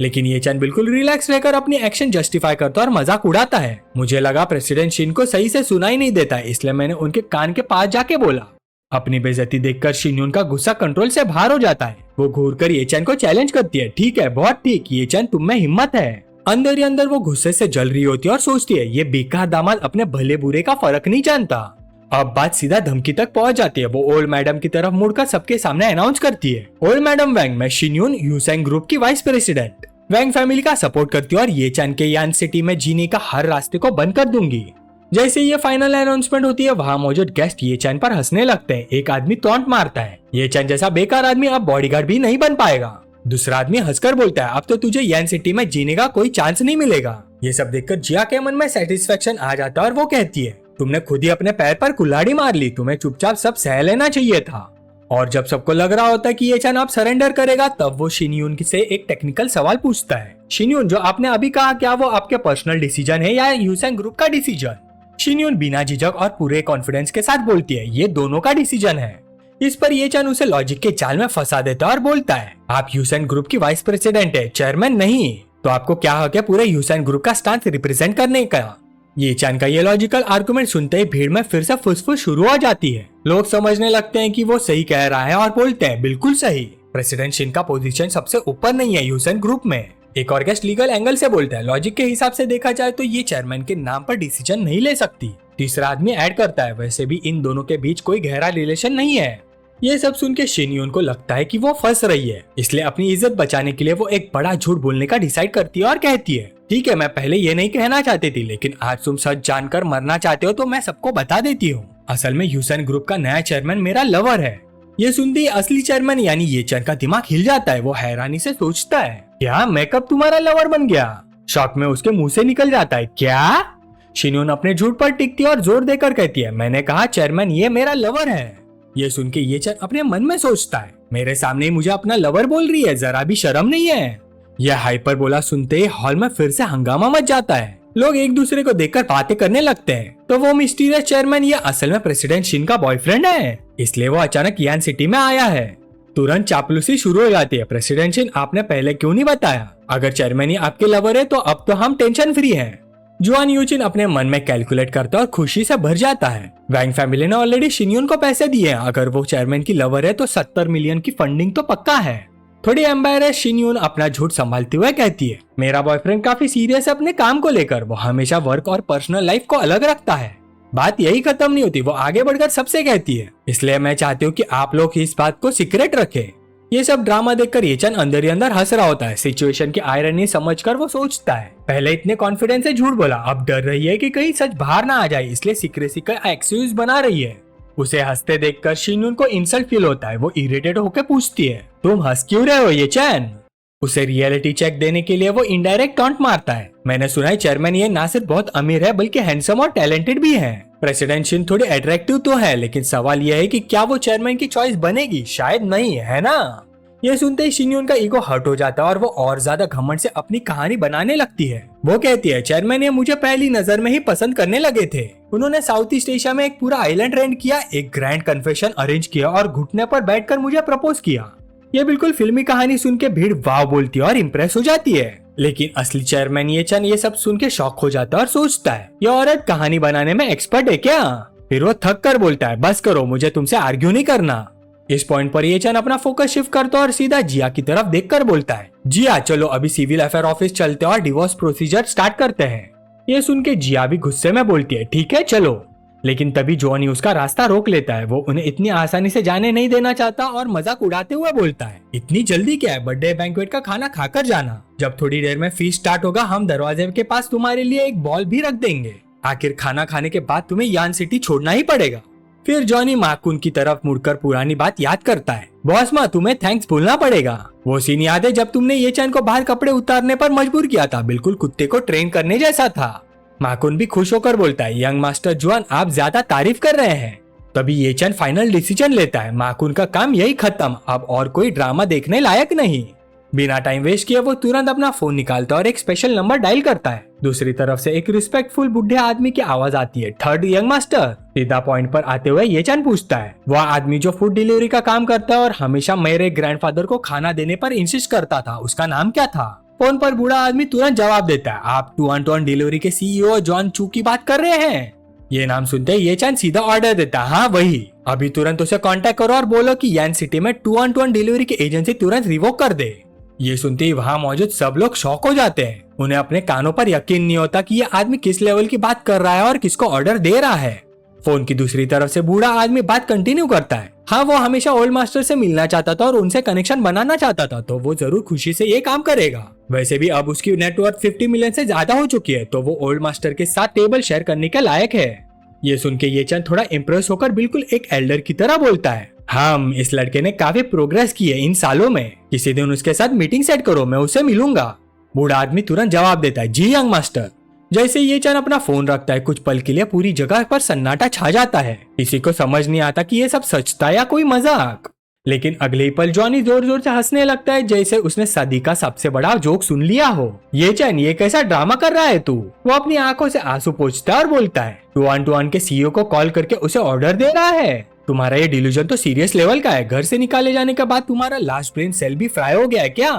S1: लेकिन ये चैन बिल्कुल रिलैक्स रहकर अपनी एक्शन जस्टिफाई करता और मजाक उड़ाता है, मुझे लगा प्रेसिडेंट शिन को सही से सुनाई नहीं देता है, इसलिए मैंने उनके कान के पास जाके बोला। अपनी बेइज्जती देखकर शिनयून का गुस्सा कंट्रोल से बाहर हो जाता है। वो घूरकर ये चैन को चैलेंज करती है, ठीक है, बहुत ठीक, ये चैन तुम में हिम्मत है। अंदर ही अंदर वो गुस्से से जल रही होती है और सोचती है, ये बेकार दामाद अपने भले बुरे का फर्क नहीं जानता। अब बात सीधा धमकी तक पहुंच जाती है। वो ओल्ड मैडम की तरफ मुड़कर सबके सामने अनाउंस करती है, ओल्ड मैडम वैंग, मैं शिनयून यूसेंग ग्रुप की वाइस प्रेसिडेंट वैंग फैमिली का सपोर्ट करती हूँ और ये चैन के यान सिटी में जीने का हर रास्ते को बंद कर दूंगी। जैसे ये फाइनल अनाउंसमेंट होती है, वहाँ मौजूद गेस्ट ये चैन पर हंसने लगते हैं। एक आदमी टॉन्ट मारता है, ये चैन जैसा बेकार आदमी अब बॉडीगार्ड भी नहीं बन पाएगा। दूसरा आदमी हंसकर बोलता है, अब तो तुझे यान सिटी में जीने का कोई चांस नहीं मिलेगा। ये सब देखकर जिया के मन में सेटिस्फेक्शन आ जाता है और वो कहती है, तुमने खुद ही अपने पैर पर कुल्हाड़ी मार ली, तुम्हें चुपचाप सब सह लेना चाहिए था। और जब सबको लग रहा होता है कि ये चैन आप सरेंडर करेगा, तब वो शिनयून से एक टेक्निकल सवाल पूछता है, शिनयून, जो आपने अभी कहा, क्या वो आपके पर्सनल डिसीजन है या यूसेंग ग्रुप का डिसीजन? शिनयून बिना झिझक और पूरे कॉन्फिडेंस के साथ बोलती है, ये दोनों का डिसीजन है। इस पर ये चैन उसे लॉजिक के जाल में फंसा देता है और बोलता है, आप यूसेंग ग्रुप की वाइस प्रेसिडेंट है, चेयरमैन नहीं, तो आपको क्या हक है पूरे यूसेंग ग्रुप का स्टांस रिप्रेजेंट करने का? ये चैन का ये लॉजिकल आर्गुमेंट सुनते ही भीड़ में फिर से फुसफुस शुरू हो जाती है। लोग समझने लगते हैं कि वो सही कह रहा है और बोलते हैं, बिल्कुल सही, प्रेसिडेंट शिन का पोजीशन सबसे ऊपर नहीं है यूसेंग ग्रुप में। एक और गेस्ट लीगल एंगल से बोलता है, लॉजिक के हिसाब से देखा जाए तो ये चेयरमैन के नाम पर डिसीजन नहीं ले सकती। तीसरा आदमी ऐड करता है, वैसे भी इन दोनों के बीच कोई गहरा रिलेशन नहीं है। ये सब सुन के शिनयून को लगता है कि वो फंस रही है, इसलिए अपनी इज्जत बचाने के लिए वो एक बड़ा झूठ बोलने का डिसाइड करती है और कहती है, ठीक है, मैं पहले ये नहीं कहना चाहती थी, लेकिन आज तुम सच जानकर मरना चाहते हो तो मैं सबको बता देती हूँ। असल में यूसेंग ग्रुप का नया चेयरमैन मेरा लवर है। ये सुनते ही असली चेयरमैन यानी ये चैन का दिमाग हिल जाता है। वो हैरानी से सोचता है, क्या मैं कब तुम्हारा लवर बन गया? शॉक में उसके मुंह से निकल जाता है, क्या? शिनयून अपने झूठ पर टिकती है और जोर देकर कहती है, मैंने कहा चेयरमैन, ये मेरा लवर है। ये सुन के ये चैन अपने मन में सोचता है, मेरे सामने ही मुझे अपना लवर बोल रही है, जरा भी शर्म नहीं है। यह हाइपर बोला सुनते ही हॉल में फिर से हंगामा मच जाता है। लोग एक दूसरे को देखकर बातें करने लगते हैं। तो वो मिस्टीरियस चेयरमैन ये असल में प्रेसिडेंट शिन का बॉयफ्रेंड है, इसलिए वो अचानक यान सिटी में आया है। तुरंत चापलूसी शुरू हो जाती है। प्रेसिडेंट शिन, आपने पहले क्यों नहीं बताया? अगर चेयरमैन ही आपके लवर है तो अब तो हम टेंशन फ्री हैं। जुआन यूचिन अपने मन में कैलकुलेट करता है और खुशी से भर जाता है। वैंग फैमिली ने ऑलरेडी शिनयून को पैसे दिए हैं। अगर वो चेयरमैन की लवर है तो 70 मिलियन की फंडिंग तो पक्का है। थोड़ी एम्बैरेस शिनयून अपना झूठ संभालते हुए कहती है, मेरा बॉयफ्रेंड काफी सीरियस है अपने काम को लेकर। वो हमेशा वर्क और पर्सनल लाइफ को अलग रखता है। बात यही खत्म नहीं होती, वो आगे बढ़कर सबसे कहती है, इसलिए मैं चाहती हूँ कि आप लोग इस बात को सीक्रेट रखें। ये सब ड्रामा देखकर ये चन अंदर ही अंदर हंस रहा होता है। सिचुएशन की आयरनी समझकर वो सोचता है, पहले इतने कॉन्फिडेंस से झूठ बोला, अब डर रही है कि कहीं सच बाहर ना आ जाए, इसलिए सीक्रेसी का एक्सक्यूज बना रही है। उसे हंसते देखकर शिनयून को इंसल्ट फील होता है। वो इरिटेट होकर पूछती है, तुम हंस क्यों रहे हो ये चैन? उसे रियलिटी चेक देने के लिए वो इनडायरेक्ट टॉन्ट मारता है, मैंने सुना है चेयरमैन ये ना सिर्फ बहुत अमीर है बल्कि हैंडसम और टैलेंटेड भी है। प्रेसिडेंट शिन थोड़ी अट्रैक्टिव तो है, लेकिन सवाल यह है कि क्या वो चेयरमैन की चॉइस बनेगी? शायद नहीं, है ना? ये सुनते ही शिनयून का ईगो हर्ट हो जाता है और वो और ज्यादा घमंड से अपनी कहानी बनाने लगती है। वो कहती है, चेयरमैन ये मुझे पहली नजर में ही पसंद करने लगे थे। उन्होंने साउथ ईस्ट एशिया में एक पूरा आइलैंड रेंट किया, एक ग्रैंड कन्फेशन अरेंज किया और घुटने पर बैठकर मुझे प्रपोज किया। ये बिल्कुल फिल्मी कहानी सुन के भीड़ वाव बोलती है और इम्प्रेस हो जाती है। लेकिन असली चेयरमैन ये चन ये सब सुन के शॉक हो जाता है और सोचता है, ये औरत कहानी बनाने में एक्सपर्ट है क्या? फिर वो थक कर बोलता है, बस करो, मुझे तुमसे आर्ग्यू नहीं करना। इस पॉइंट पर ये चन अपना फोकस शिफ्ट करता है और सीधा जिया की तरफ देखकर बोलता है, जिया चलो अभी सिविल अफेयर ऑफिस चलते हैं और डिवोर्स प्रोसीजर स्टार्ट करते हैं। ये सुन के जिया भी गुस्से में बोलती है, ठीक है चलो। लेकिन तभी जॉनी उसका रास्ता रोक लेता है। वो उन्हें इतनी आसानी से जाने नहीं देना चाहता और मजाक उड़ाते हुए बोलता है, इतनी जल्दी क्या है, बर्थडे बैंक्वेट का खाना खाकर जाना। जब थोड़ी देर में फीस्ट स्टार्ट होगा हम दरवाजे के पास तुम्हारे लिए एक बॉल भी रख देंगे। आखिर खाना खाने के बाद तुम्हें यान सिटी छोड़ना ही पड़ेगा। फिर जॉनी माकुन की तरफ मुड़कर पुरानी बात याद करता है, बॉस माँ तुम्हें थैंक्स बोलना पड़ेगा। वो सीन याद है जब तुमने ये चैन को बाहर कपड़े उतारने पर मजबूर किया था, बिल्कुल कुत्ते को ट्रेन करने जैसा था। माकुन भी खुश होकर बोलता है, यंग मास्टर जुआन आप ज्यादा तारीफ कर रहे हैं। तभी ये चैन फाइनल डिसीजन लेता है, माकुन का काम यही खत्म, अब और कोई ड्रामा देखने लायक नहीं। बिना टाइम वेस्ट किए वो तुरंत अपना फोन निकालता है और एक स्पेशल नंबर डायल करता है। दूसरी तरफ से एक रिस्पेक्टफुल बुढ़े आदमी की आवाज आती है, थर्ड यंग मास्टर। सीधा पॉइंट पर आते हुए ये चैन पूछता है, वह आदमी जो फूड डिलीवरी का काम करता है और हमेशा मेरे ग्रैंडफादर को खाना देने पर इंसिस्ट करता था, उसका नाम क्या था? फोन पर बूढ़ा आदमी तुरंत जवाब देता है, आप 2-on-2 डिलीवरी के सीईओ जॉन चू की बात कर रहे हैं। ये नाम सुनते ही ये चैन सीधा ऑर्डर देता है, हाँ वही, अभी तुरंत उसे कांटेक्ट करो और बोलो कि यान सिटी में 2-on-2 डिलीवरी की एजेंसी तुरंत रिवोक कर दे। ये सुनते ही वहाँ मौजूद सब लोग शॉक हो जाते हैं। उन्हें अपने कानों पर यकीन नहीं होता कि ये आदमी किस लेवल की बात कर रहा है और किसको ऑर्डर दे रहा है। फोन की दूसरी तरफ से बूढ़ा आदमी बात कंटिन्यू करता है, हाँ वो हमेशा ओल्ड मास्टर से मिलना चाहता था और उनसे कनेक्शन बनाना चाहता था, तो वो जरूर खुशी से ये काम करेगा। वैसे भी अब उसकी नेटवर्थ 50 मिलियन से ज्यादा हो चुकी है, तो वो ओल्ड मास्टर के साथ टेबल शेयर करने के लायक है। ये सुन के ये चंद थोड़ा इम्प्रेस होकर बिल्कुल एक एल्डर की तरह बोलता है, हम इस लड़के ने काफी प्रोग्रेस की है इन सालों में, किसी दिन उसके साथ मीटिंग सेट करो, मैं उसे मिलूंगा। बूढ़ा आदमी तुरंत जवाब देता है, जी यंग मास्टर। जैसे ये चंद अपना फोन रखता है, कुछ पल के लिए पूरी जगह पर सन्नाटा छा जाता है। किसी को समझ नहीं आता कि ये सब सच था या कोई मजाक। लेकिन अगले ही पल जॉनी जोर जोर से हंसने लगता है, जैसे उसने सदी का सबसे बड़ा जोक सुन लिया हो। ये चैन ये कैसा ड्रामा कर रहा है तू? वो अपनी आंखों से आंसू पोंछता है और बोलता है, 2-on-2 के सीईओ को कॉल करके उसे ऑर्डर दे रहा है। तुम्हारा ये डिल्यूजन तो सीरियस लेवल का है, घर से निकाले जाने के बाद तुम्हारा लास्ट ब्रेन सेल भी फ्राई हो गया है क्या?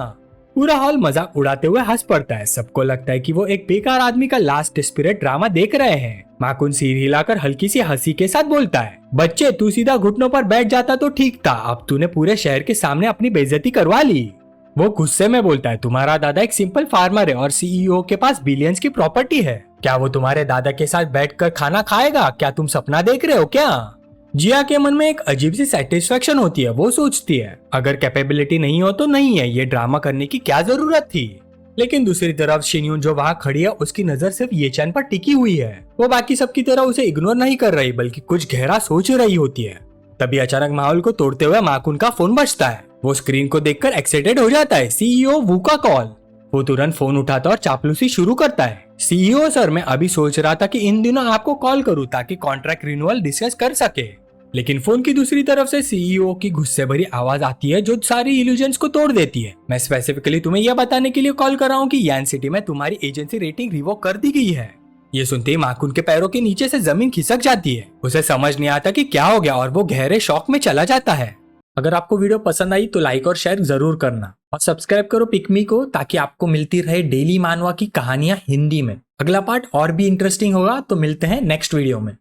S1: पूरा हॉल मजाक उड़ाते हुए हंस पड़ता है। सबको लगता है कि वो एक बेकार आदमी का लास्ट डेस्परेट ड्रामा देख रहे हैं। माकुन सिर हिलाकर हल्की सी हंसी के साथ बोलता है, बच्चे तू सीधा घुटनों पर बैठ जाता तो ठीक था, अब तूने पूरे शहर के सामने अपनी बेइज्जती करवा ली। वो गुस्से में बोलता है, तुम्हारा दादा एक सिंपल फार्मर है और सीईओ के पास बिलियंस की प्रॉपर्टी है, क्या वो तुम्हारे दादा के साथ बैठकर खाना खाएगा? क्या तुम सपना देख रहे हो क्या? जिया के मन में एक अजीब सी सेटिस्फेक्शन होती है। वो सोचती है, अगर कैपेबिलिटी नहीं हो तो नहीं है, ये ड्रामा करने की क्या जरूरत थी? लेकिन दूसरी तरफ शिनयून जो वहाँ खड़ी है उसकी नजर सिर्फ ये चैन पर टिकी हुई है। वो बाकी सबकी तरह उसे इग्नोर नहीं कर रही बल्कि कुछ गहरा सोच रही होती है। तभी अचानक माहौल को तोड़ते हुए माकुन का फोन बजता है। वो स्क्रीन को देखकर एक्साइटेड हो जाता है, सीईओ वू का कॉल। वो तुरंत फोन उठाता और चापलूसी शुरू करता है, सीईओ सर मैं अभी सोच रहा था कि इन दिनों आपको कॉल करूं ताकि कॉन्ट्रैक्ट रिन्यूअल डिस्कस कर सके। लेकिन फोन की दूसरी तरफ से सीईओ की गुस्से भरी आवाज आती है जो सारी इल्यूजन्स को तोड़ देती है। मैं स्पेसिफिकली तुम्हें यह बताने के लिए कॉल कर रहा हूँ कि यान सिटी में तुम्हारी एजेंसी रेटिंग रिवोक कर दी गई है। ये सुनते ही माकुन के पैरों के नीचे से जमीन खिसक जाती है। उसे समझ नहीं आता कि क्या हो गया और वो गहरे शॉक में चला जाता है। अगर आपको वीडियो पसंद आई तो लाइक और शेयर जरूर करना और सब्सक्राइब करो पिकमी को, ताकि आपको मिलती रहे डेली मानवा की कहानियां हिंदी में। अगला पार्ट और भी इंटरेस्टिंग होगा, तो मिलते हैं नेक्स्ट वीडियो में।